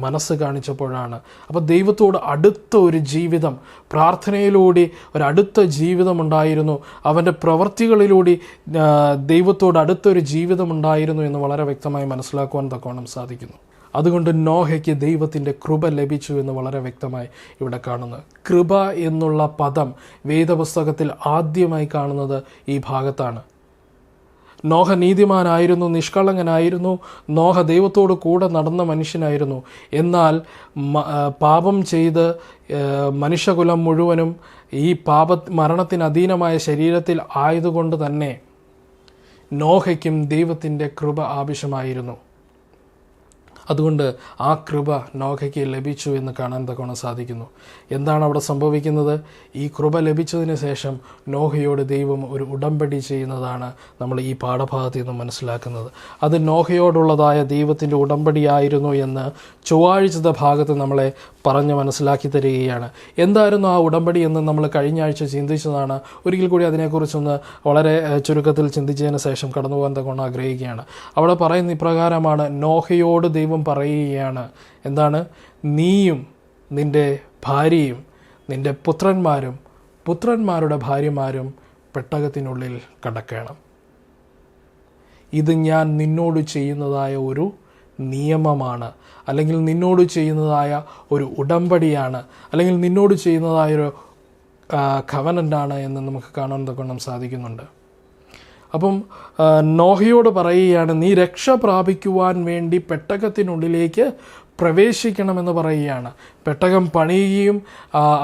Speaker 6: മനസ്സ് കാണിച്ചപ്പോഴാണ്. അപ്പോൾ ദൈവത്തോട് അടുത്ത ഒരു ജീവിതം, പ്രാർത്ഥനയിലൂടെ ഒരു അടുത്ത ജീവിതം ഉണ്ടായിരുന്നു. അവൻ്റെ പ്രവൃത്തികളിലൂടെ ദൈവത്തോട് അടുത്തൊരു ജീവിതം ഉണ്ടായിരുന്നു എന്ന് വളരെ വ്യക്തമായി മനസ്സിലാക്കുവാൻ തക്കോണം സാധിക്കുന്നു. അതുകൊണ്ട് നോഹയ്ക്ക് ദൈവത്തിൻ്റെ കൃപ ലഭിച്ചു എന്ന് വളരെ വ്യക്തമായി ഇവിടെ കാണുന്നു. കൃപ എന്നുള്ള പദം വേദപുസ്തകത്തിൽ ആദ്യമായി കാണുന്നത് ഈ ഭാഗത്താണ്. നോഹ നീതിമാനായിരുന്നു, നിഷ്കളങ്കനായിരുന്നു, നോഹ ദൈവത്തോട് കൂടെ നടന്ന മനുഷ്യനായിരുന്നു. എന്നാൽ പാപം ചെയ്ത് മനുഷ്യകുലം മുഴുവനും ഈ മരണത്തിന് അധീനമായ ശരീരത്തിൽ ആയതുകൊണ്ട് തന്നെ നോഹയ്ക്കും ദൈവത്തിൻ്റെ കൃപ ആവശ്യമായിരുന്നു. അതുകൊണ്ട് ആ കൃപ നോഹയ്ക്ക് ലഭിച്ചു എന്ന് കാണാൻ തക്കവണ്ണം സാധിക്കുന്നു. എന്താണ് അവിടെ സംഭവിക്കുന്നത്? ഈ കൃപ ലഭിച്ചതിന് ശേഷം നോഹയോട് ദൈവം ഒരു ഉടമ്പടി ചെയ്യുന്നതാണ് നമ്മൾ ഈ പാഠഭാഗത്ത് നിന്ന് മനസ്സിലാക്കുന്നത്. അത് നോഹയോടുള്ളതായ ദൈവത്തിൻ്റെ ഉടമ്പടിയായിരുന്നു എന്ന് ചൊവ്വാഴ്ചത്തെ ഭാഗത്ത് നമ്മളെ പറഞ്ഞ് മനസ്സിലാക്കി തരികയാണ്. എന്തായിരുന്നു ആ ഉടമ്പടി എന്ന് നമ്മൾ കഴിഞ്ഞ ആഴ്ച ചിന്തിച്ചതാണ്. ഒരിക്കൽ കൂടി അതിനെക്കുറിച്ചൊന്ന് വളരെ ചുരുക്കത്തിൽ ചിന്തിച്ചതിന് ശേഷം കടന്നു പോകാൻ തക്കൊണ്ട് ആഗ്രഹിക്കുകയാണ്. അവിടെ പറയുന്ന ഇപ്രകാരമാണ്, നോഹയോട് ദൈവം പറയുകയാണ്, എന്താണ്? നീയും നിൻ്റെ ഭാര്യയും നിൻ്റെ പുത്രന്മാരും പുത്രന്മാരുടെ ഭാര്യമാരും പെട്ടകത്തിനുള്ളിൽ കടക്കണം. ഇത് ഞാൻ നിന്നോട് ചെയ്യുന്നതായ ഒരു നിയമമാണ്, അല്ലെങ്കിൽ നിന്നോട് ചെയ്യുന്നതായ ഒരു ഉടമ്പടിയാണ്, അല്ലെങ്കിൽ നിന്നോട് ചെയ്യുന്നതായൊരു കവനൻ്റാണ് എന്ന് നമുക്ക് കാണാൻ തക്കണം സാധിക്കുന്നുണ്ട്. അപ്പം നോഹയോട് പറയുകയാണ്, നീ രക്ഷ പ്രാപിക്കുവാൻ വേണ്ടി പെട്ടകത്തിനുള്ളിലേക്ക് പ്രവേശിക്കണമെന്ന് പറയുകയാണ്. പെട്ടകം പണിയുകയും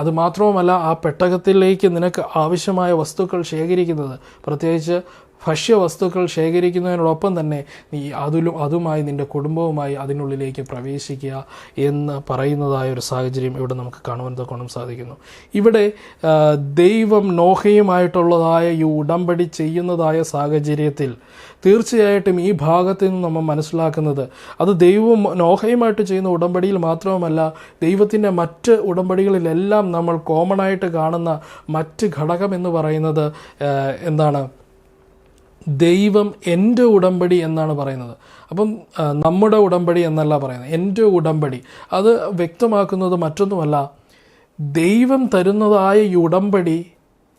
Speaker 6: അതുമാത്രവുമല്ല, ആ പെട്ടകത്തിലേക്ക് നിനക്ക് ആവശ്യമായ വസ്തുക്കൾ ശേഖരിക്കുന്നത്, പ്രത്യേകിച്ച് ഭക്ഷ്യവസ്തുക്കൾ ശേഖരിക്കുന്നതിനോടൊപ്പം തന്നെ നീ അതുമായി നിൻ്റെ കുടുംബവുമായി അതിനുള്ളിലേക്ക് പ്രവേശിക്കുക എന്ന് പറയുന്നതായ ഒരു സാഹചര്യം ഇവിടെ നമുക്ക് കാണുവാൻ തക്കോണം സാധിക്കുന്നു. ഇവിടെ ദൈവം നോഹയുമായിട്ടുള്ളതായ ഈ ഉടമ്പടി ചെയ്യുന്നതായ സാഹചര്യത്തിൽ തീർച്ചയായിട്ടും ഈ ഭാഗത്ത് നിന്ന് നമ്മൾ മനസ്സിലാക്കുന്നത്, അത് ദൈവം നോഹയുമായിട്ട് ചെയ്യുന്ന ഉടമ്പടിയിൽ മാത്രവുമല്ല, ദൈവത്തിൻ്റെ മറ്റ് ഉടമ്പടികളിലെല്ലാം നമ്മൾ കോമൺ ആയിട്ട് കാണുന്ന മറ്റ് ഘടകം എന്ന് പറയുന്നത് എന്താണ്? ദൈവം എൻ്റെ ഉടമ്പടി എന്നാണ് പറയുന്നത്. അപ്പം നമ്മുടെ ഉടമ്പടി എന്നല്ല പറയുന്നത്, എൻ്റെ ഉടമ്പടി. അത് വ്യക്തമാക്കുന്നത് മറ്റൊന്നുമല്ല, ദൈവം തരുന്നതായ ഈ ഉടമ്പടി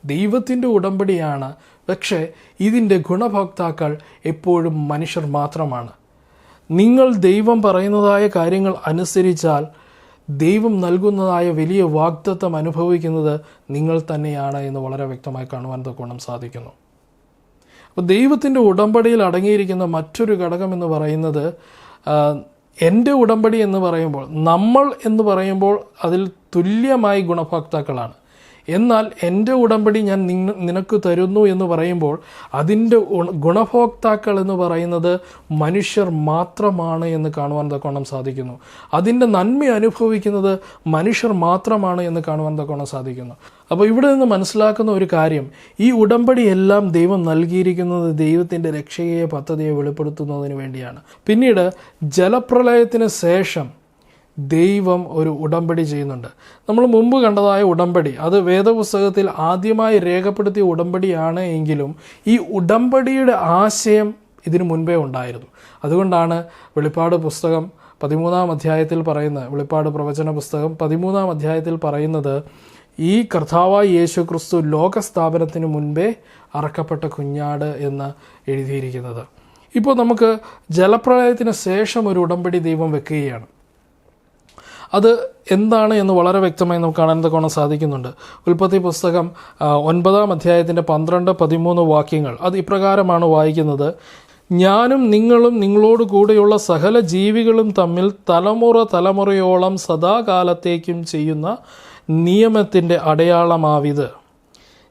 Speaker 6: ദൈവത്തിൻ്റെ ഉടമ്പടിയാണ്. പക്ഷേ ഇതിൻ്റെ ഗുണഭോക്താക്കൾ എപ്പോഴും മനുഷ്യർ മാത്രമാണ്. നിങ്ങൾ ദൈവം പറയുന്നതായ കാര്യങ്ങൾ അനുസരിച്ചാൽ ദൈവം നൽകുന്നതായ വലിയ വാഗ്ദത്തം അനുഭവിക്കുന്നത് നിങ്ങൾ തന്നെയാണ് എന്ന് വളരെ വ്യക്തമായി കാണുവാൻ തക്കോണം സാധിക്കുന്നു. അപ്പോൾ ദൈവത്തിൻ്റെ ഉടമ്പടിയിൽ അടങ്ങിയിരിക്കുന്ന മറ്റൊരു ഘടകം എന്ന് പറയുന്നത്, എൻ്റെ ഉടമ്പടി എന്ന് പറയുമ്പോൾ, നമ്മൾ എന്ന് പറയുമ്പോൾ അതിൽ തുല്യമായി ഗുണഭോക്താക്കളാണ്. എന്നാൽ എൻ്റെ ഉടമ്പടി ഞാൻ നിനക്ക് തരുന്നു എന്ന് പറയുമ്പോൾ അതിൻ്റെ ഗുണഭോക്താക്കൾ എന്ന് പറയുന്നത് മനുഷ്യർ മാത്രമാണ് എന്ന് കാണുവാൻ തക്കോണം സാധിക്കുന്നു. അതിൻ്റെ നന്മ അനുഭവിക്കുന്നത് മനുഷ്യർ മാത്രമാണ് എന്ന് കാണുവാൻ തക്കോണം സാധിക്കുന്നു. അപ്പോൾ ഇവിടെ നിന്ന് മനസ്സിലാക്കുന്ന ഒരു കാര്യം, ഈ ഉടമ്പടി എല്ലാം ദൈവം നൽകിയിരിക്കുന്നത് ദൈവത്തിൻ്റെ രക്ഷയെ പദ്ധതിയെ വെളിപ്പെടുത്തുന്നതിന് വേണ്ടിയാണ്. പിന്നീട് ജലപ്രളയത്തിന് ശേഷം ദൈവം ഒരു ഉടമ്പടി ചെയ്യുന്നുണ്ട്. നമ്മൾ മുമ്പ് കണ്ടതായ ഉടമ്പടി അത് വേദപുസ്തകത്തിൽ ആദ്യമായി രേഖപ്പെടുത്തിയ ഉടമ്പടിയാണ് എങ്കിലും ഈ ഉടമ്പടിയുടെ ആശയം ഇതിനു മുൻപേ ഉണ്ടായിരുന്നു. അതുകൊണ്ടാണ് വെളിപ്പാട് പുസ്തകം 13-ാം അധ്യായത്തിൽ പറയുന്നത്, വെളിപ്പാട് പ്രവചന പുസ്തകം 13-ാം അധ്യായത്തിൽ പറയുന്നത്, ഈ കർത്താവായ യേശു ക്രിസ്തു ലോകസ്ഥാപനത്തിന് മുൻപേ അറക്കപ്പെട്ട കുഞ്ഞാട് എന്ന് എഴുതിയിരിക്കുന്നത്. ഇപ്പോൾ നമുക്ക് ജലപ്രളയത്തിന് ശേഷം ഒരു ഉടമ്പടി ദൈവം വെക്കുകയാണ്. അത് എന്താണ് എന്ന് വളരെ വ്യക്തമായി നമുക്ക് കാണാൻ തക്കോണം സാധിക്കുന്നുണ്ട്. ഉൽപ്പത്തി പുസ്തകം 9-ാം അധ്യായത്തിൻ്റെ 12-13 വാക്യങ്ങൾ അത് ഇപ്രകാരമാണ് വായിക്കുന്നത്: ഞാനും നിങ്ങളും നിങ്ങളോട് കൂടെയുള്ള സകല ജീവികളും തമ്മിൽ തലമുറയോളം സദാകാലത്തേക്കും ചെയ്യുന്ന നിയമത്തിൻ്റെ അടയാളമാവിത്.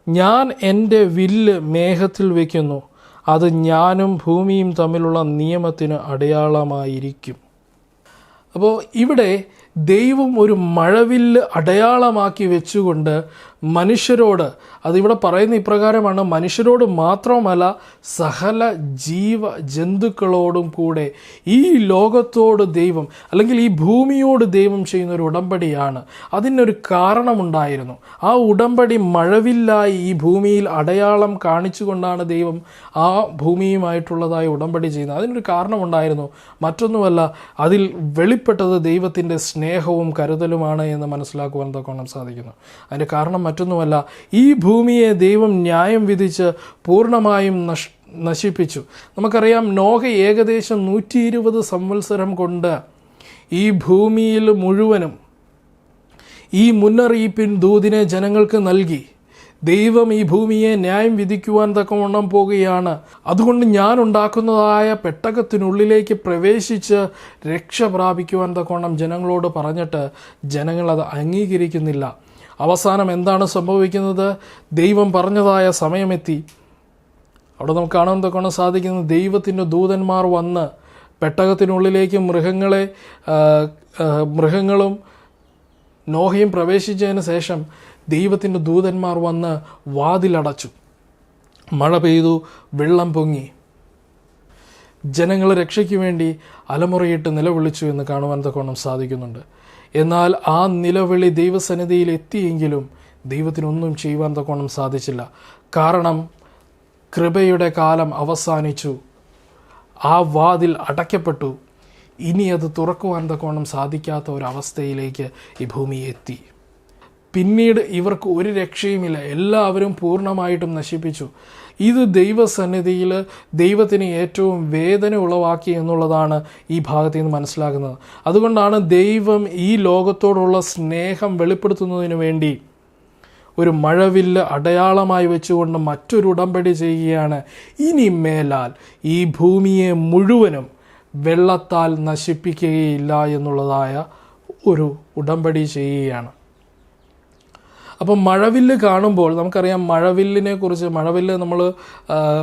Speaker 6: ഞാൻ എൻ്റെ വില്ല് മേഘത്തിൽ വയ്ക്കുന്നു, അത് ഞാനും ഭൂമിയും തമ്മിലുള്ള നിയമത്തിന് അടയാളമായിരിക്കും. അപ്പോൾ ഇവിടെ ദൈവം ഒരു മഴവില്ല് അടയാളമാക്കി വെച്ചുകൊണ്ട് മനുഷ്യരോട്, അതിവിടെ പറയുന്ന ഇപ്രകാരമാണ്, മനുഷ്യരോട് മാത്രമല്ല സകല ജന്തുക്കളോടും കൂടെ ഈ ലോകത്തോട് ദൈവം, അല്ലെങ്കിൽ ഈ ഭൂമിയോട് ദൈവം ചെയ്യുന്ന ഒരു ഉടമ്പടിയാണ്. അതിനൊരു കാരണമുണ്ടായിരുന്നു. ആ ഉടമ്പടി മഴവില്ലായി ഈ ഭൂമിയിൽ അടയാളം കാണിച്ചുകൊണ്ടാണ് ദൈവം ആ ഭൂമിയുമായിട്ടുള്ളതായ ഉടമ്പടി ചെയ്യുന്നത്. അതിനൊരു കാരണമുണ്ടായിരുന്നു. മറ്റൊന്നുമല്ല, അതിൽ വെളിപ്പെട്ടത് ദൈവത്തിൻ്റെ സ്നേഹവും കരുതലുമാണ് എന്ന് മനസ്സിലാക്കുവാൻ തക്കോണം സാധിക്കുന്നു. അതിൻ്റെ കാരണം മറ്റൊന്നുമല്ല, ഈ ഭൂമിയെ ദൈവം ന്യായം വിധിച്ച് പൂർണ്ണമായും നശിപ്പിച്ചു. നമുക്കറിയാം, നോഹ ഏകദേശം 120 സംവത്സരം കൊണ്ട് ഈ ഭൂമിയിൽ മുഴുവനും ഈ മുന്നറിയിപ്പിൻ ദൂതിനെ ജനങ്ങൾക്ക് നൽകി. ദൈവം ഈ ഭൂമിയെ ന്യായം വിധിക്കുവാൻ തക്കവണ്ണം പോകുകയാണ്, അതുകൊണ്ട് ഞാൻ ഉണ്ടാക്കുന്നതായ പെട്ടകത്തിനുള്ളിലേക്ക് പ്രവേശിച്ച് രക്ഷ പ്രാപിക്കുവാൻ തക്കവണ്ണം ജനങ്ങളോട് പറഞ്ഞിട്ട് ജനങ്ങൾ അത് അംഗീകരിക്കുന്നില്ല. അവസാനം എന്താണ് സംഭവിക്കുന്നത്? ദൈവം പറഞ്ഞതായ സമയമെത്തി. അവിടെ നമുക്ക് കാണാൻ തൊക്കെ സാധിക്കുന്നത് ദൈവത്തിൻ്റെ ദൂതന്മാർ വന്ന് പെട്ടകത്തിനുള്ളിലേക്ക് മൃഗങ്ങളും നോഹയും പ്രവേശിച്ചതിന് ശേഷം ദൈവത്തിൻ്റെ ദൂതന്മാർ വന്ന് വാതിലടച്ചു. മഴ പെയ്തു, വെള്ളം പൊങ്ങി. ജനങ്ങൾ രക്ഷയ്ക്ക് വേണ്ടി അലമുറയിട്ട് നിലവിളിച്ചു എന്ന് കാണുവാൻ തൊക്കെ സാധിക്കുന്നുണ്ട്. എന്നാൽ ആ നിലവിളി ദൈവസന്നിധിയിൽ എത്തിയെങ്കിലും ദൈവത്തിനൊന്നും ചെയ്യുവാൻ തൊക്കെ സാധിച്ചില്ല. കാരണം കൃപയുടെ കാലം അവസാനിച്ചു. ആ വാതിൽ അടയ്ക്കപ്പെട്ടു. ഇനി അത് തുറക്കുവാൻ തൊക്കെ സാധിക്കാത്ത ഒരവസ്ഥയിലേക്ക് ഈ ഭൂമി എത്തി. പിന്നീട് ഇവർക്ക് ഒരു രക്ഷയുമില്ല. എല്ലാവരും പൂർണ്ണമായിട്ടും നശിപ്പിച്ചു. ഇത് ദൈവസന്നിധിയിൽ ദൈവത്തിന് ഏറ്റവും വേദന ഉളവാക്കി എന്നുള്ളതാണ് ഈ ഭാഗത്ത് നിന്ന് മനസ്സിലാക്കുന്നത്. അതുകൊണ്ടാണ് ദൈവം ഈ ലോകത്തോടുള്ള സ്നേഹം വെളിപ്പെടുത്തുന്നതിന് വേണ്ടി ഒരു മഴവില്ല് അടയാളമായി വെച്ചുകൊണ്ട് മറ്റൊരു ഉടമ്പടി ചെയ്യുകയാണ്. ഇനി മേലാൽ ഈ ഭൂമിയെ മുഴുവനും വെള്ളത്താൽ നശിപ്പിക്കുകയില്ല എന്നുള്ളതായ ഒരു ഉടമ്പടി ചെയ്യുകയാണ്. അപ്പം മഴവില്ല് കാണുമ്പോൾ നമുക്കറിയാം, മഴവില്ല് നമ്മൾ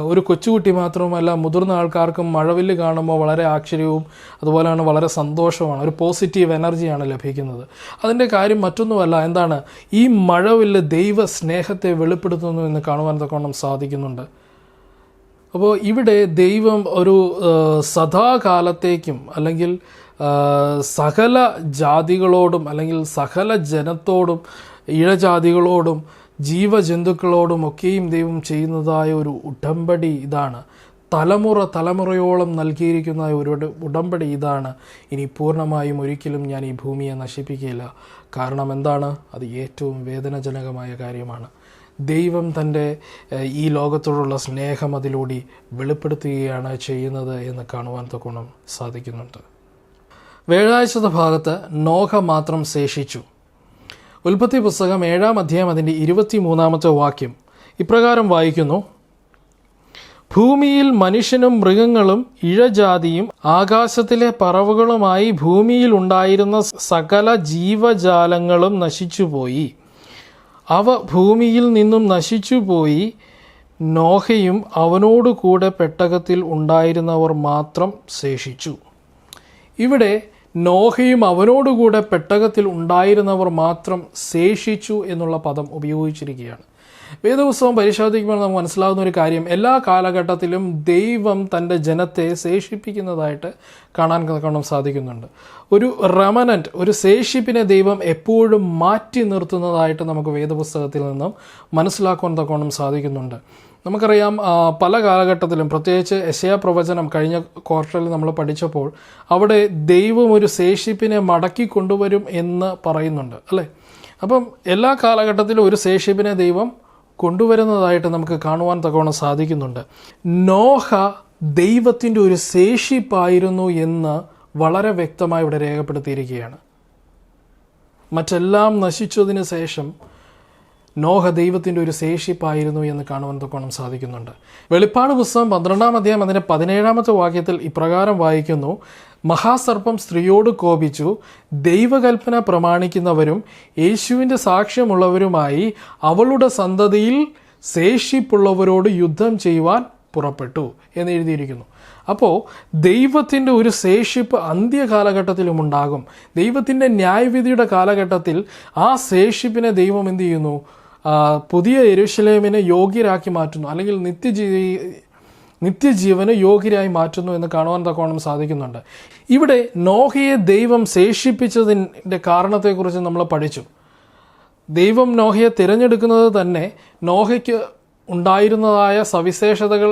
Speaker 6: ഒരു കൊച്ചുകുട്ടി മാത്രമല്ല, മുതിർന്ന ആൾക്കാർക്കും മഴവില്ല് കാണുമ്പോൾ വളരെ ആശ്ചര്യവും അതുപോലെയാണ് വളരെ സന്തോഷവുമാണ്, ഒരു പോസിറ്റീവ് എനർജിയാണ് ലഭിക്കുന്നത്. അതിൻ്റെ കാര്യം മറ്റൊന്നുമല്ല, എന്താണ്? ഈ മഴവില്ല് ദൈവ സ്നേഹത്തെ വെളിപ്പെടുത്തുന്നു എന്ന് കാണുവാൻ തൊക്കെ സാധിക്കുന്നുണ്ട്. അപ്പോൾ ഇവിടെ ദൈവം ഒരു സദാകാലത്തേക്കും അല്ലെങ്കിൽ സകല ജാതികളോടും അല്ലെങ്കിൽ സകല ജനത്തോടും ഇഴജാതികളോടും ജീവജന്തുക്കളോടും ഒക്കെയും ദൈവം ചെയ്യുന്നതായ ഒരു ഉടമ്പടി ഇതാണ്. തലമുറയോളം നൽകിയിരിക്കുന്ന ഒരു ഉടമ്പടി ഇതാണ്. ഇനി പൂർണ്ണമായും ഒരിക്കലും ഞാൻ ഈ ഭൂമിയെ നശിപ്പിക്കുകയില്ല. കാരണം എന്താണ്? അത് ഏറ്റവും വേദനാജനകമായ കാര്യമാണ്. ദൈവം തൻ്റെ ഈ ലോകത്തോടുള്ള സ്നേഹം അതിലൂടെ വെളിപ്പെടുത്തുകയാണ് ചെയ്യുന്നത് എന്ന് കാണുവാൻ തൊക്കെ സാധിക്കുന്നുണ്ട്. വ്യാഴാഴ്ചത്തെ ഭാഗത്ത് നോഹ മാത്രം ശേഷിച്ചു. ഉൽപ്പത്തി പുസ്തകം 7-ാം അധ്യായം അതിൻ്റെ 23-ാമത്തെ വാക്യം ഇപ്രകാരം വായിക്കുന്നു: ഭൂമിയിൽ മനുഷ്യനും മൃഗങ്ങളും ഇഴജാതിയും ആകാശത്തിലെ പറവകളുമായി ഭൂമിയിൽ ഉണ്ടായിരുന്ന സകല ജീവജാലങ്ങളും നശിച്ചുപോയി. അവ ഭൂമിയിൽ നിന്നും നശിച്ചുപോയി. നോഹയും അവനോടുകൂടെ പെട്ടകത്തിൽ ഉണ്ടായിരുന്നവർ മാത്രം ശേഷിച്ചു. ഇവിടെ നോഹയും അവനോടുകൂടെ പെട്ടകത്തിൽ ഉണ്ടായിരുന്നവർ മാത്രം ശേഷിച്ചു എന്നുള്ള പദം ഉപയോഗിച്ചിരിക്കുകയാണ്. വേദപുസ്തകം പരിശോധിക്കുമ്പോൾ നമുക്ക് മനസ്സിലാകുന്ന ഒരു കാര്യം, എല്ലാ കാലഘട്ടത്തിലും ദൈവം തൻ്റെ ജനത്തെ ശേഷിപ്പിക്കുന്നതായിട്ട് കാണാൻ സാധിക്കുന്നുണ്ട്. ഒരു റെമനന്റ്, ഒരു ശേഷിപ്പിനെ ദൈവം എപ്പോഴും മാറ്റി നിർത്തുന്നതായിട്ട് നമുക്ക് വേദപുസ്തകത്തിൽ നിന്നും മനസ്സിലാക്കാൻ തക്കോണം സാധിക്കുന്നുണ്ട്. നമുക്കറിയാം, പല കാലഘട്ടത്തിലും പ്രത്യേകിച്ച് യെശയ്യാ പ്രവചനം കഴിഞ്ഞ ക്വാർട്ടറിൽ നമ്മൾ പഠിച്ചപ്പോൾ അവിടെ ദൈവം ഒരു ശേഷിപ്പിനെ മടക്കി കൊണ്ടുവരും എന്ന് പറയുന്നുണ്ട്, അല്ലേ? അപ്പം എല്ലാ കാലഘട്ടത്തിലും ഒരു ശേഷിപ്പിനെ ദൈവം കൊണ്ടുവരുന്നതായിട്ട് നമുക്ക് കാണുവാൻ തക്കവണ്ണം സാധിക്കുന്നുണ്ട്. നോഹ ദൈവത്തിൻ്റെ ഒരു ശേഷിപ്പായിരുന്നു എന്ന് വളരെ വ്യക്തമായി ഇവിടെ രേഖപ്പെടുത്തിയിരിക്കുകയാണ്. മറ്റെല്ലാം നശിച്ചതിന് ശേഷം നോഹ ദൈവത്തിൻ്റെ ഒരു ശേഷിപ്പായിരുന്നു എന്ന് കാണുവാൻ തക്കവണ്ണം സാധിക്കുന്നുണ്ട്. വെളിപ്പാട് പുസ്തകം 12-ാം അധ്യായം അതിൻ്റെ 17-ാമത്തെ വാക്യത്തിൽ ഇപ്രകാരം വായിക്കുന്നു: മഹാസർപ്പം സ്ത്രീയോട് കോപിച്ചു, ദൈവകൽപ്പന പ്രമാണിക്കുന്നവരും യേശുവിൻ്റെ സാക്ഷ്യമുള്ളവരുമായി അവളുടെ സന്തതിയിൽ ശേഷിപ്പുള്ളവരോട് യുദ്ധം ചെയ്യുവാൻ പുറപ്പെട്ടു എന്ന് എഴുതിയിരിക്കുന്നു. അപ്പോൾ ദൈവത്തിൻ്റെ ഒരു ശേഷിപ്പ് അന്ത്യകാലഘട്ടത്തിലും ഉണ്ടാകും. ദൈവത്തിൻ്റെ ന്യായവിധിയുടെ കാലഘട്ടത്തിൽ ആ ശേഷിപ്പിനെ ദൈവം എന്ത് ചെയ്യുന്നു? പുതിയ യെരൂശലേമിനെ യോഗ്യരാക്കി മാറ്റുന്നു, അല്ലെങ്കിൽ നിത്യജീവന് യോഗ്യരായി മാറ്റുന്നു എന്ന് കാണുവാൻ തക്കവണ്ണം സാധിക്കുന്നുണ്ട്. ഇവിടെ നോഹയെ ദൈവം ശേഷിപ്പിച്ചതിൻ്റെ കാരണത്തെക്കുറിച്ച് നമ്മൾ പഠിച്ചു. ദൈവം നോഹയെ തിരഞ്ഞെടുക്കുന്നത് തന്നെ നോഹയ്ക്ക് ഉണ്ടായിരുന്നതായ സവിശേഷതകൾ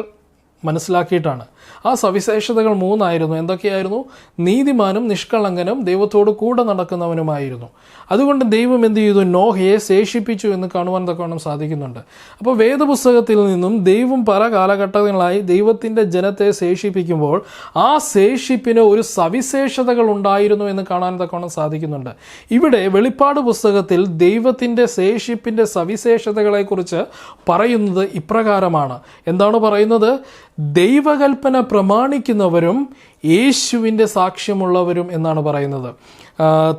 Speaker 6: മനസ്സിലാക്കിയിട്ടാണ്. ആ സവിശേഷതകൾ 3 ആയിരുന്നു. എന്തൊക്കെയായിരുന്നു? നീതിമാനും നിഷ്കളങ്കനും ദൈവത്തോട് കൂടെ നടക്കുന്നവനുമായിരുന്നു. അതുകൊണ്ട് ദൈവം എന്ത് ചെയ്തു? നോഹയെ ശേഷിപ്പിച്ചു എന്ന് കാണുവാൻ തക്കവണ്ണം സാധിക്കുന്നുണ്ട്. അപ്പോൾ വേദപുസ്തകത്തിൽ നിന്നും ദൈവം പല കാലഘട്ടങ്ങളായി ദൈവത്തിൻ്റെ ജനത്തെ ശേഷിപ്പിക്കുമ്പോൾ ആ ശേഷിപ്പിന് ഒരു സവിശേഷതകൾ ഉണ്ടായിരുന്നു എന്ന് കാണാൻ തക്കവണ്ണം സാധിക്കുന്നുണ്ട്. ഇവിടെ വെളിപ്പാട് പുസ്തകത്തിൽ ദൈവത്തിൻ്റെ ശേഷിപ്പിൻ്റെ സവിശേഷതകളെക്കുറിച്ച് പറയുന്നത് ഇപ്രകാരമാണ്. എന്താണ് പറയുന്നത്? ദൈവകൽപ്പന പ്രമാണിക്കുന്നവരും യേശുവിൻ്റെ സാക്ഷ്യമുള്ളവരും എന്നാണ് പറയുന്നത്.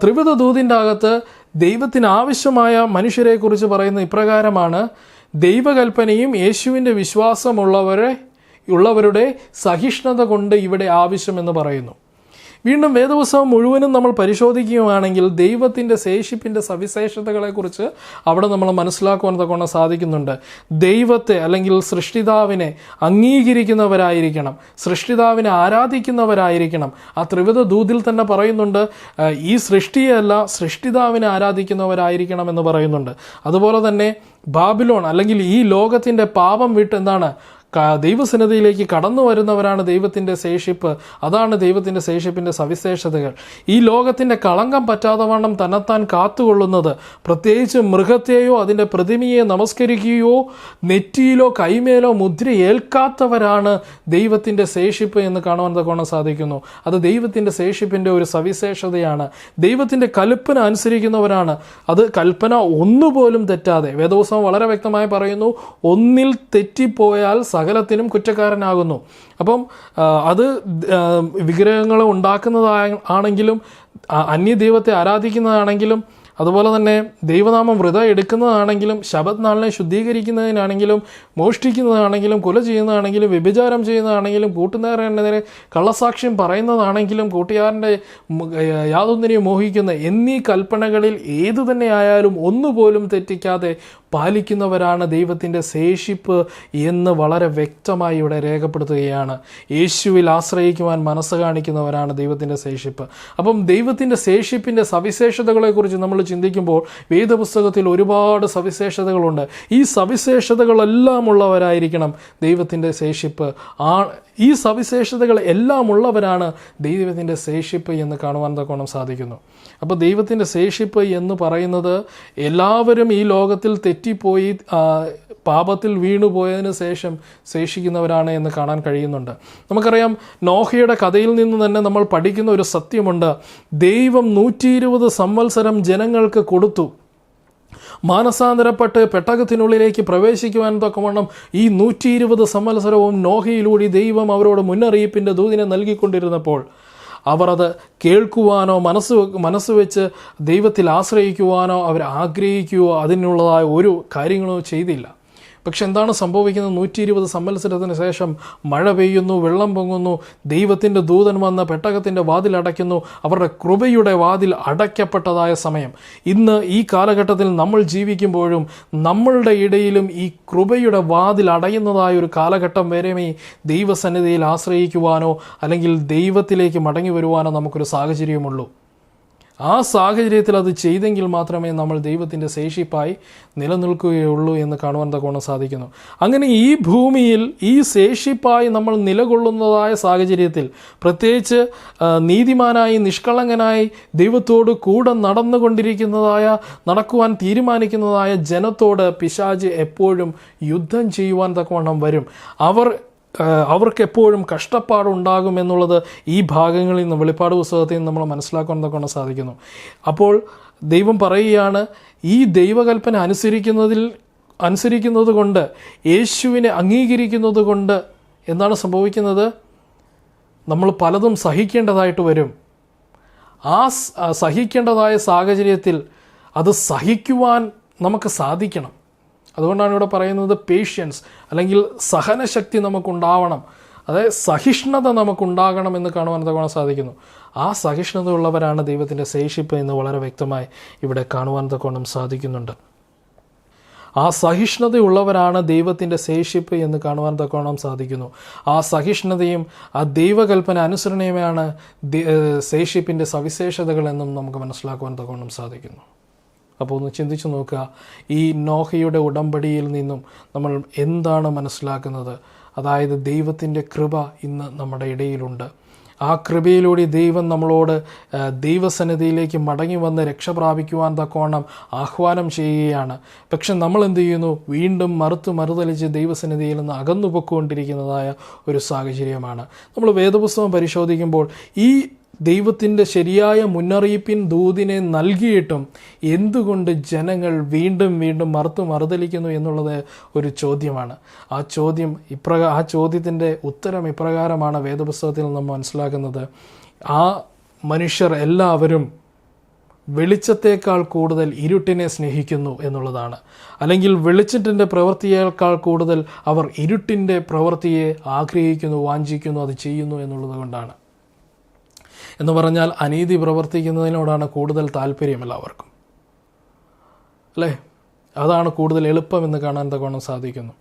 Speaker 6: ത്രിവിധ ദൂതിൻ്റെ അകത്ത് ദൈവത്തിന് ആവശ്യമായ മനുഷ്യരെക്കുറിച്ച് പറയുന്ന ഇപ്രകാരമാണ്: ദൈവകൽപ്പനയും യേശുവിൻ്റെ വിശ്വാസമുള്ളവരുടെ സഹിഷ്ണുത കൊണ്ട് ഇവിടെ ആവശ്യമെന്ന് പറയുന്നു. വീണ്ടും വേദപുസ്തകം മുഴുവനും നമ്മൾ പരിശോധിക്കുകയാണെങ്കിൽ ദൈവത്തിൻ്റെ ശേഷിപ്പിൻ്റെ സവിശേഷതകളെക്കുറിച്ച് അവിടെ നമ്മൾ മനസ്സിലാക്കുവാൻ തക്കൊണ്ട് സാധിക്കുന്നുണ്ട്. ദൈവത്തെ അല്ലെങ്കിൽ സൃഷ്ടിതാവിനെ അംഗീകരിക്കുന്നവരായിരിക്കണം, സൃഷ്ടിതാവിനെ ആരാധിക്കുന്നവരായിരിക്കണം. ആ ത്രിവിധ ദൂതിൽ തന്നെ പറയുന്നുണ്ട്, ഈ സൃഷ്ടിയല്ല സൃഷ്ടിതാവിനെ ആരാധിക്കുന്നവരായിരിക്കണം എന്ന് പറയുന്നുണ്ട്. അതുപോലെ തന്നെ ബാബിലോൺ അല്ലെങ്കിൽ ഈ ലോകത്തിൻ്റെ പാപം വിട്ട് എന്താണ് ദൈവസന്നിധിയിലേക്ക് കടന്നു വരുന്നവരാണ് ദൈവത്തിൻ്റെ ശേഷിപ്പ്. അതാണ് ദൈവത്തിൻ്റെ ശേഷിപ്പിൻ്റെ സവിശേഷതകൾ. ഈ ലോകത്തിൻ്റെ കളങ്കം പറ്റാതെ വണ്ണം തന്നെത്താൻ കാത്തുകൊള്ളുന്നത്, പ്രത്യേകിച്ച് മൃഗത്തെയോ അതിൻ്റെ പ്രതിമയെ നമസ്കരിക്കുകയോ നെറ്റിയിലോ കൈമേലോ മുദ്ര ഏൽക്കാത്തവരാണ് ദൈവത്തിൻ്റെ ശേഷിപ്പ് എന്ന് കാണുവാൻ തക്കോണം സാധിക്കുന്നു. അത് ദൈവത്തിൻ്റെ ശേഷിപ്പിൻ്റെ ഒരു സവിശേഷതയാണ്. ദൈവത്തിൻ്റെ കൽപ്പന അനുസരിക്കുന്നവരാണ്. അത് കൽപ്പന ഒന്നുപോലും തെറ്റാതെ, വേദപുസ്തകം വളരെ വ്യക്തമായി പറയുന്നു, ഒന്നിൽ തെറ്റിപ്പോയാൽ സകലത്തിനും കുറ്റക്കാരനാകുന്നു. അപ്പം അത് വിഗ്രഹങ്ങൾ ഉണ്ടാക്കുന്നതാണെങ്കിലും അന്യദൈവത്തെ ആരാധിക്കുന്നതാണെങ്കിലും അതുപോലെ തന്നെ ദൈവനാമം വൃത എടുക്കുന്നതാണെങ്കിലും ശബത്ത് നാളിനെ ശുദ്ധീകരിക്കുന്നതിനാണെങ്കിലും മോഷ്ടിക്കുന്നതാണെങ്കിലും കൊല ചെയ്യുന്നതാണെങ്കിലും വ്യഭിചാരം ചെയ്യുന്നതാണെങ്കിലും കൂട്ടുകാരനെതിരെ കള്ളസാക്ഷ്യം പറയുന്നതാണെങ്കിലും കൂട്ടുകാരൻ്റെ യാതൊന്നിനെയും മോഹിക്കുന്ന എന്നീ കൽപ്പനകളിൽ ഏതു തന്നെ ആയാലും ഒന്നുപോലും തെറ്റിക്കാതെ പാലിക്കുന്നവരാണ് ദൈവത്തിൻ്റെ ശേഷിപ്പ് എന്ന് വളരെ വ്യക്തമായി ഇവിടെ രേഖപ്പെടുത്തുകയാണ്. യേശുവിൽ ആശ്രയിക്കുവാൻ മനസ്സ് കാണിക്കുന്നവരാണ് ദൈവത്തിൻ്റെ ശേഷിപ്പ്. അപ്പം ദൈവത്തിൻ്റെ ശേഷിപ്പിൻ്റെ സവിശേഷതകളെക്കുറിച്ച് നമ്മൾ ചിന്തിക്കുമ്പോൾ വേദപുസ്തകത്തിൽ ഒരുപാട് സവിശേഷതകളുണ്ട്. ഈ സവിശേഷതകളെല്ലാം ഉള്ളവരായിരിക്കണം ദൈവത്തിൻ്റെ ശേഷിപ്പ്. ഈ സവിശേഷതകൾ എല്ലാം ഉള്ളവരാണ് ദൈവത്തിൻ്റെ ശേഷിപ്പ് എന്ന് കാണുവാൻ തക്കോണം സാധിക്കുന്നു. അപ്പോൾ ദൈവത്തിൻ്റെ ശേഷിപ്പ് എന്ന് പറയുന്നത് എല്ലാവരും ഈ ലോകത്തിൽ തെറ്റിപ്പോയി പാപത്തിൽ വീണുപോയതിനു ശേഷം ശേഷിക്കുന്നവരാണ് എന്ന് കാണാൻ കഴിയുന്നുണ്ട്. നമുക്കറിയാം, നോഹയുടെ കഥയിൽ നിന്ന് തന്നെ നമ്മൾ പഠിക്കുന്ന ഒരു സത്യമുണ്ട്. ദൈവം 120 സംവത്സരം ജനങ്ങൾക്ക് കൊടുത്തു. മാനസാന്തരപ്പെട്ട് പെട്ടകത്തിനുള്ളിലേക്ക് പ്രവേശിക്കുവാൻ തക്കവണ്ണം ഈ 120 സംവത്സരവും നോഹയിലൂടെ ദൈവം അവരോട് മുന്നറിയിപ്പിൻ്റെ ദൂതിനെ നൽകിക്കൊണ്ടിരുന്നപ്പോൾ അവർ അത് കേൾക്കുവാനോ മനസ്സ് വെച്ച് ദൈവത്തിൽ ആശ്രയിക്കുവാനോ അവർ ആഗ്രഹിക്കുകയോ അതിനുള്ളതായ ഒരു കാര്യങ്ങളോ ചെയ്തില്ല. പക്ഷെ എന്താണ് സംഭവിക്കുന്നത്? 120 സംവത്സരത്തിന് ശേഷം മഴ പെയ്യുന്നു, വെള്ളം പൊങ്ങുന്നു, ദൈവത്തിൻ്റെ ദൂതൻ വന്ന് പെട്ടകത്തിൻ്റെ വാതിൽ അടയ്ക്കുന്നു. അവരുടെ കൃപയുടെ വാതിൽ അടയ്ക്കപ്പെട്ടതായ സമയം. ഇന്ന് ഈ കാലഘട്ടത്തിൽ നമ്മൾ ജീവിക്കുമ്പോഴും നമ്മളുടെ ഇടയിലും ഈ കൃപയുടെ വാതിൽ അടയുന്നതായ ഒരു കാലഘട്ടം വരെമേ ദൈവസന്നിധിയിൽ ആശ്രയിക്കുവാനോ അല്ലെങ്കിൽ ദൈവത്തിലേക്ക് മടങ്ങി വരുവാനോ നമുക്കൊരു സാഹചര്യമുള്ളൂ. ആ സാഹചര്യത്തിൽ അത് ചെയ്തെങ്കിൽ മാത്രമേ നമ്മൾ ദൈവത്തിൻ്റെ ശേഷിപ്പായി നിലനിൽക്കുകയുള്ളൂ എന്ന് കാണുവാൻ തക്കോണം സാധിക്കുന്നു. അങ്ങനെ ഈ ഭൂമിയിൽ ഈ ശേഷിപ്പായി നമ്മൾ നിലകൊള്ളുന്നതായ സാഹചര്യത്തിൽ, പ്രത്യേകിച്ച് നീതിമാനായി നിഷ്കളങ്കനായി ദൈവത്തോട് കൂടെ നടക്കുവാൻ തീരുമാനിക്കുന്നതായ ജനത്തോട് പിശാച് എപ്പോഴും യുദ്ധം ചെയ്യുവാൻ തക്കവണ്ണം വരും. അവർക്ക് എപ്പോഴും കഷ്ടപ്പാടുണ്ടാകുമെന്നുള്ളത് ഈ ഭാഗങ്ങളിൽ നിന്ന്, വെളിപ്പാട് പുസ്തകത്തിൽ നിന്ന് നമ്മൾ മനസ്സിലാക്കാൻ തക്കൊണ്ട് സാധിക്കുന്നു. അപ്പോൾ ദൈവം പറയുകയാണ്, ഈ ദൈവകൽപ്പന അനുസരിക്കുന്നത് കൊണ്ട്, യേശുവിനെ അംഗീകരിക്കുന്നത് കൊണ്ട് എന്താണ് സംഭവിക്കുന്നത്? നമ്മൾ പലതും സഹിക്കേണ്ടതായിട്ട് വരും. ആ സഹിക്കേണ്ടതായ സാഹചര്യത്തിൽ അത് സഹിക്കുവാൻ നമുക്ക് സാധിക്കണം. അതുകൊണ്ടാണ് ഇവിടെ പറയുന്നത് പേഷ്യൻസ് അല്ലെങ്കിൽ സഹനശക്തി നമുക്കുണ്ടാവണം, അതായത് സഹിഷ്ണുത നമുക്കുണ്ടാകണം എന്ന് കാണുവാൻ തക്കവണ്ണം സാധിക്കുന്നു. ആ സഹിഷ്ണുത ഉള്ളവരാണ് ദൈവത്തിൻ്റെ ശേഷിപ്പ് എന്ന് വളരെ വ്യക്തമായി ഇവിടെ കാണുവാൻ തക്കവണ്ണം സാധിക്കുന്നുണ്ട്. ആ സഹിഷ്ണുതയുള്ളവരാണ് ദൈവത്തിൻ്റെ ശേഷിപ്പ് എന്ന് കാണുവാൻ തക്കവണ്ണം സാധിക്കുന്നു. ആ സഹിഷ്ണുതയും ആ ദൈവകൽപ്പന അനുസരണയുമാണ് ശേഷിപ്പിൻ്റെ സവിശേഷതകളെന്നും നമുക്ക് മനസ്സിലാക്കുവാൻ തക്കവണ്ണം സാധിക്കുന്നു. അപ്പോൾ ഒന്ന് ചിന്തിച്ചു നോക്കുക, ഈ നോഹയുടെ ഉടമ്പടിയിൽ നിന്നും നമ്മൾ എന്താണ് മനസ്സിലാക്കുന്നത്? അതായത് ദൈവത്തിൻ്റെ കൃപ ഇന്ന് നമ്മുടെ ഇടയിലുണ്ട്. ആ കൃപയിലൂടെ ദൈവം നമ്മളോട് ദൈവസന്നിധിയിലേക്ക് മടങ്ങി വന്ന് രക്ഷ പ്രാപിക്കുവാൻ തക്കവണ്ണം ആഹ്വാനം ചെയ്യുകയാണ്. പക്ഷെ നമ്മൾ എന്ത് ചെയ്യുന്നു? വീണ്ടും മറുതലിച്ച് ദൈവസന്നിധിയിൽ നിന്ന് അകന്നു പൊയ്ക്കൊണ്ടിരിക്കുന്നതായ ഒരു സാഹചര്യമാണ്. നമ്മൾ വേദപുസ്തകം പരിശോധിക്കുമ്പോൾ ഈ ദൈവത്തിൻ്റെ ശരിയായ മുന്നറിയിപ്പിൻ ദൂതിനെ നൽകിയിട്ടും എന്തുകൊണ്ട് ജനങ്ങൾ വീണ്ടും മറുതലിക്കുന്നു എന്നുള്ളത് ഒരു ചോദ്യമാണ്. ആ ചോദ്യത്തിൻ്റെ ഉത്തരം ഇപ്രകാരമാണ് വേദപുസ്തകത്തിൽ നമ്മൾ മനസ്സിലാക്കുന്നത്. ആ മനുഷ്യർ എല്ലാവരും വെളിച്ചത്തേക്കാൾ കൂടുതൽ ഇരുട്ടിനെ സ്നേഹിക്കുന്നു എന്നുള്ളതാണ്. അല്ലെങ്കിൽ വെളിച്ചത്തിൻ്റെ പ്രവൃത്തിയേക്കാൾ കൂടുതൽ അവർ ഇരുട്ടിൻ്റെ പ്രവൃത്തിയെ ആഗ്രഹിക്കുന്നു, വാഞ്ചിക്കുന്നു, അത് ചെയ്യുന്നു എന്നുള്ളത് കൊണ്ടാണ്. എന്ന് പറഞ്ഞാൽ അനീതി പ്രവർത്തിക്കുന്നതിനോടാണ് കൂടുതൽ താല്പര്യം എല്ലാവർക്കും, അല്ലേ? അതാണ് കൂടുതൽ എളുപ്പമെന്ന് കാണാൻ തക്കവണ്ണം സാധിക്കുന്നു.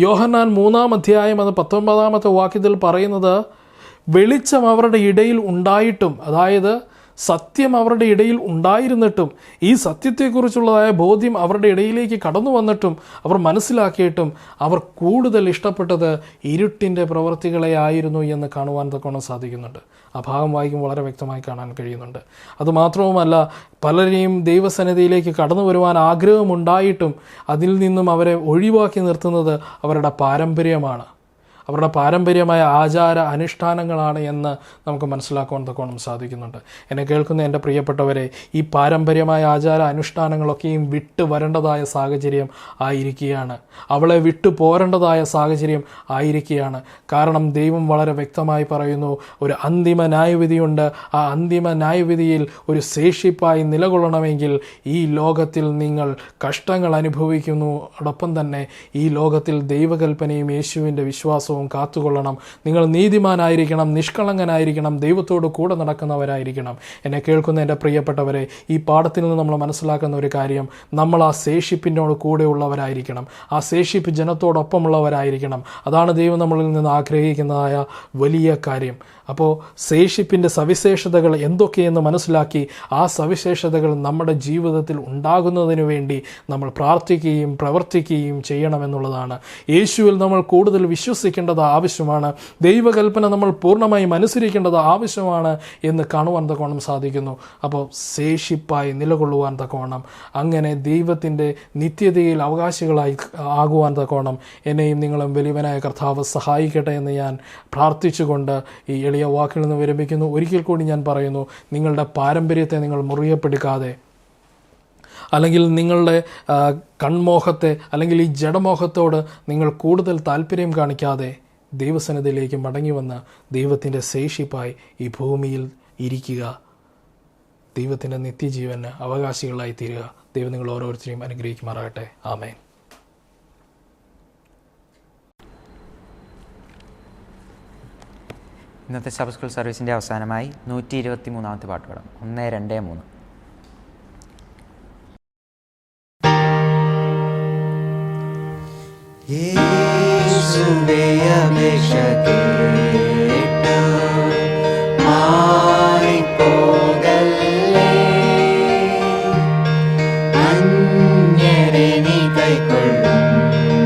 Speaker 6: യോഹന്നാൻ 3-ാം അധ്യായം അത് 19-ാമത്തെ വാക്യത്തിൽ പറയുന്നത്, വെളിച്ചം അവരുടെ ഇടയിൽ ഉണ്ടായിട്ടും, അതായത് സത്യം അവരുടെ ഇടയിൽ ഉണ്ടായിരുന്നിട്ടും, ഈ സത്യത്തെക്കുറിച്ചുള്ളതായ ബോധ്യം അവരുടെ ഇടയിലേക്ക് കടന്നു വന്നിട്ടും, അവർ മനസ്സിലാക്കിയിട്ടും അവർ കൂടുതൽ ഇഷ്ടപ്പെട്ടത് ഇരുട്ടിൻ്റെ പ്രവൃത്തികളെ ആയിരുന്നു എന്ന് കാണുവാൻ തക്കവണ്ണം സാധിക്കുന്നുണ്ട്. ആ ഭാഗം വായിക്കുമ്പോൾ വളരെ വ്യക്തമായി കാണാൻ കഴിയുന്നുണ്ട്. അതുമാത്രവുമല്ല, പലരെയും ദൈവസന്നിധിയിലേക്ക് കടന്നു വരുവാൻ ആഗ്രഹമുണ്ടായിട്ടും അതിൽ നിന്നും അവരെ ഒഴിവാക്കി നിർത്തുന്നത് അവരുടെ പാരമ്പര്യമാണ്, അവരുടെ പാരമ്പര്യമായ ആചാര അനുഷ്ഠാനങ്ങളാണ് എന്ന് നമുക്ക് മനസ്സിലാക്കുവാൻ തക്കവണ്ണം സാധിക്കുന്നുണ്ട്. എന്നെ കേൾക്കുന്ന എൻ്റെ പ്രിയപ്പെട്ടവരെ, ഈ പാരമ്പര്യമായ ആചാര അനുഷ്ഠാനങ്ങളൊക്കെയും വിട്ടു വരേണ്ടതായ സാഹചര്യം ആയിരിക്കുകയാണ്. അവളെ വിട്ടു പോരേണ്ടതായ സാഹചര്യം ആയിരിക്കുകയാണ്. കാരണം ദൈവം വളരെ വ്യക്തമായി പറയുന്നു, ഒരു അന്തിമ ന്യായവിധിയുണ്ട്. ആ അന്തിമ ന്യായവിധിയിൽ ഒരു ശേഷിപ്പായി നിലകൊള്ളണമെങ്കിൽ ഈ ലോകത്തിൽ നിങ്ങൾ കഷ്ടങ്ങൾ അനുഭവിക്കുന്നതോടൊപ്പം തന്നെ ഈ ലോകത്തിൽ ദൈവകൽപ്പനയും യേശുവിൻ്റെ വിശ്വാസവും കാത്തുകൊള്ളണം. നിങ്ങൾ നീതിമാനായിരിക്കണം, നിഷ്കളങ്കനായിരിക്കണം, ദൈവത്തോട് കൂടെ നടക്കുന്നവരായിരിക്കണം. എന്നെ കേൾക്കുന്ന എൻ്റെ പ്രിയപ്പെട്ടവരെ, ഈ പാഠത്തിൽ നിന്ന് നമ്മൾ മനസ്സിലാക്കുന്ന ഒരു കാര്യം, നമ്മൾ ആ ശേഷിപ്പിനോട് കൂടെയുള്ളവരായിരിക്കണം, ആ ശേഷിപ്പ് ജനത്തോടൊപ്പമുള്ളവരായിരിക്കണം. അതാണ് ദൈവം നമ്മളിൽ നിന്ന് ആഗ്രഹിക്കുന്നതായ വലിയ കാര്യം. അപ്പോൾ ശേഷിപ്പിൻ്റെ സവിശേഷതകൾ എന്തൊക്കെയെന്ന് മനസ്സിലാക്കി ആ സവിശേഷതകൾ നമ്മുടെ ജീവിതത്തിൽ ഉണ്ടാകുന്നതിന് വേണ്ടി നമ്മൾ പ്രാർത്ഥിക്കുകയും പ്രവർത്തിക്കുകയും ചെയ്യണമെന്നുള്ളതാണ്. യേശുവിൽ നമ്മൾ കൂടുതൽ വിശ്വസിക്കേണ്ടത് ആവശ്യമാണ്. ദൈവകൽപ്പന നമ്മൾ പൂർണ്ണമായും അനുസരിക്കേണ്ടത് ആവശ്യമാണ് എന്ന് കാണുവാൻ തക്കവണ്ണം സാധിക്കുന്നു. അപ്പോൾ ശേഷിപ്പായി നിലകൊള്ളുവാൻ തക്കവണ്ണം, അങ്ങനെ ദൈവത്തിൻ്റെ നിത്യതയിൽ അവകാശികളായി ആകുവാൻ തക്കവണ്ണം എന്നെയും നിങ്ങളും വലിയവനായ കർത്താവ് സഹായിക്കട്ടെ എന്ന് ഞാൻ പ്രാർത്ഥിച്ചുകൊണ്ട് ഈ എളിയ വാക്കിൽ നിന്ന് വിരമിക്കുന്നു. ഒരിക്കൽ കൂടി ഞാൻ പറയുന്നു, നിങ്ങളുടെ പാരമ്പര്യത്തെ നിങ്ങൾ മുറുകെ പിടിക്കാതെ, അല്ലെങ്കിൽ നിങ്ങളുടെ കൺമോഹത്തെ അല്ലെങ്കിൽ ഈ ജഡമോഹത്തോട് നിങ്ങൾ കൂടുതൽ താല്പര്യം കാണിക്കാതെ ദൈവസന്നിധിയിലേക്ക് മടങ്ങി വന്ന് ദൈവത്തിൻ്റെ ശേഷിപ്പായി ഈ ഭൂമിയിൽ ഇരിക്കുക, ദൈവത്തിൻ്റെ നിത്യജീവന് അവകാശികളായി തീരുക. ദൈവം നിങ്ങൾ ഓരോരുത്തരെയും അനുഗ്രഹിക്കുമാറാകട്ടെ. ആമേൻ.
Speaker 1: ഇന്നത്തെ സബ് സ്കൂൾ സർവീസിൻ്റെ അവസാനമായി 123-ാമത്തെ പാട്ട് പാടാം. 1, 2, 3.
Speaker 2: യേശുവേ അപേക്ഷ കേട്ടു മാറിപ്പോകല്ലേ, അന്യരെ നീ കൈക്കൊള്ളുമ്പോൾ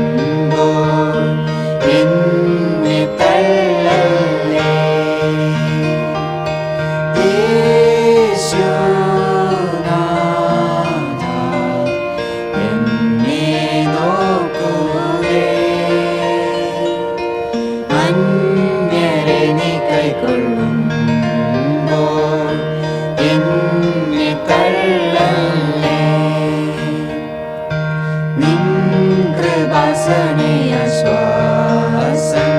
Speaker 2: എന്നെ തള്ളല്ലേ. യേശുനാഥ എന്നെ നോക്കുകേ, അന്യരെ നീ കൈക്കൊള്ളുമ്പോൾ എന്നെ തള്ളല്ലേ. നിൻ കൃപാസനെ ആശ്വാസം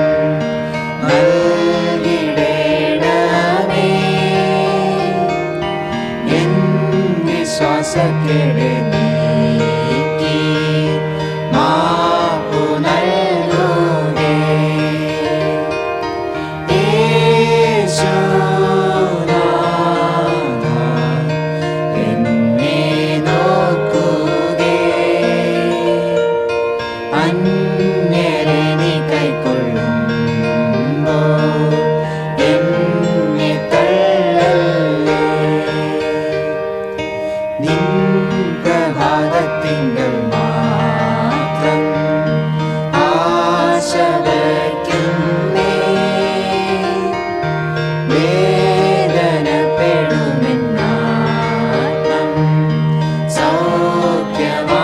Speaker 2: നൽകിടണമേ, എൻ വിശ്വാസക്കേട് നീക്കി മാപ്പു നൽകുകേ. യേശുനാഥ എന്നെ നോക്കുകേ, അന്യരെ നീ കൈക്കൊള്ളുമ്പോൾ എന്നെ തള്ളല്ലേ. നിൻ പ്രഭാതത്തിങ്കൾ മാത്രം ആശ വയ്ക്കുന്നേ, വേദനപ്പെടുമെന്നാത്മം സൗഖ്യമാക്കുകേ.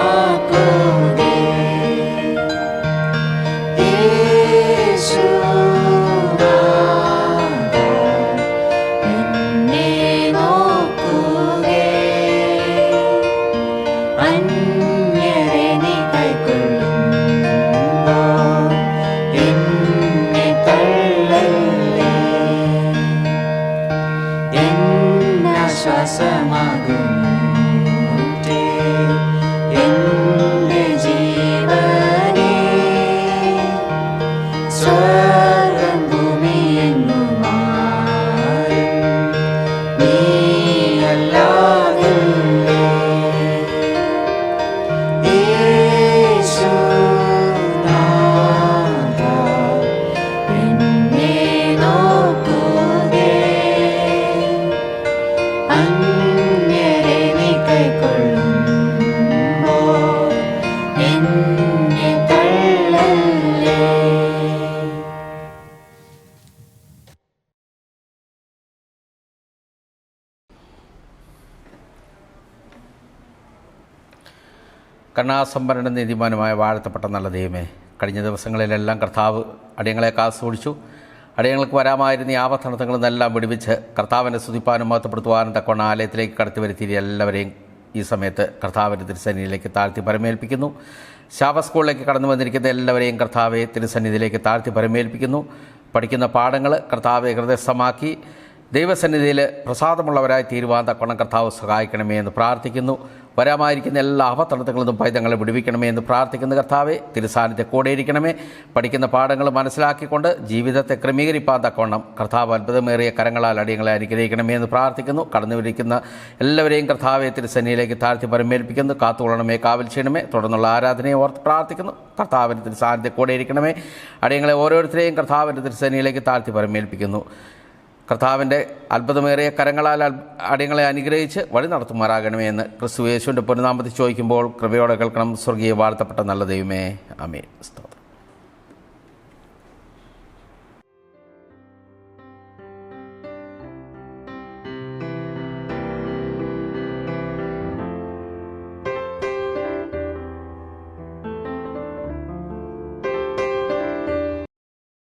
Speaker 2: യേശുനാഥ എന്നെ നോക്കുകേ, അന്യരെ നീ കൈക്കൊള്ളുമ്പോൾ എന്നെ തള്ളല്ലേ. എന്നാശ്വാസമാകുന്നു
Speaker 7: കരുണാസമ്പന്നനും നീതിമാനുമായ വാഴ്ത്തപ്പെട്ട നല്ല ദൈവമേ, കഴിഞ്ഞ ദിവസങ്ങളിലെല്ലാം കർത്താവ് അടിയങ്ങളെ കാത്തുസൂക്ഷിച്ചു. അടിയങ്ങൾക്ക് വരാമായിരുന്ന ഈ ആപത്തനത്തിൽ നിന്നെല്ലാം വിടുവിച്ച് കർത്താവിൻ്റെ സ്തുതിപ്പാനും മഹത്വപ്പെടുത്തുവാനും തക്കവണ്ണം ആലയത്തിലേക്ക് കടത്തി വരുത്തിയ എല്ലാവരെയും ഈ സമയത്ത് കർത്താവിൻ്റെ തിരുസന്നിധിയിലേക്ക് താഴ്ത്തി പരമേൽപ്പിക്കുന്നു. ശാപ സ്കൂളിലേക്ക് കടന്നു വന്നിരിക്കുന്ന എല്ലാവരെയും കർത്താവെ തിരുസന്നിധിയിലേക്ക് താഴ്ത്തി പരമേൽപ്പിക്കുന്നു. പഠിക്കുന്ന പാഠങ്ങൾ കർത്താവെ ഹൃദയസ്ഥമാക്കി ദൈവസന്നിധിയിൽ പ്രസാദമുള്ളവരായി തീരുവാൻ തക്കവണ്ണം കർത്താവ് സഹായിക്കണമേ എന്ന് പ്രാർത്ഥിക്കുന്നു. വരാമായിരിക്കുന്ന എല്ലാ ആപത്തനത്തിൽ നിന്നും പൈതങ്ങളെ വിടുവിക്കണമേ എന്ന് പ്രാർത്ഥിക്കുന്ന കർത്താവെ തിരുസാന്നിധ്യത്തെ കൂടെയിരിക്കണമേ. പഠിക്കുന്ന പാഠങ്ങൾ മനസ്സിലാക്കിക്കൊണ്ട് ജീവിതത്തെ ക്രമീകരിപ്പാൻ തക്കവണ്ണം കർത്താവ് അത്ഭുതമേറിയ കരങ്ങളാൽ അടിയങ്ങളെ അനുഗ്രഹിക്കണമേ എന്ന് പ്രാർത്ഥിക്കുന്നു. കടന്നുവരിക്കുന്ന എല്ലാവരെയും കർത്താവെ തിരുസന്നിധിയിലേക്ക് താഴ്ത്തി പരമേൽപ്പിക്കുന്നു. കാത്തുകൊള്ളണമേ, കാവൽ ചെയ്യണമേ. തുടർന്നുള്ള ആരാധനയെ ഓർത്ത് പ്രാർത്ഥിക്കുന്നു. കർത്താവിൻ്റെ തിരുസാന്നിധ്യത്തെ കൂടെയിരിക്കണമേ. അടിയങ്ങളെ ഓരോരുത്തരെയും കർത്താവിൻ്റെ തിരുസന്നിധിയിലേക്ക് താഴ്ത്തി പരമേൽപ്പിക്കുന്നു. കർത്താവിൻ്റെ അത്ഭുതമേറിയ കരങ്ങളാൽ അടിയങ്ങളെ അനുഗ്രഹിച്ച് വഴി നടത്തുമാറാകണമേ എന്ന് ക്രിസ്തു യേശുവിൻ്റെ പൊരുനാമത്തിൽ ചോദിക്കുമ്പോൾ കൃപയോടെ കേൾക്കണം. സ്വർഗീയ വാഴ്ത്തപ്പെട്ട നല്ല ദൈവമേ, ആമേൻ.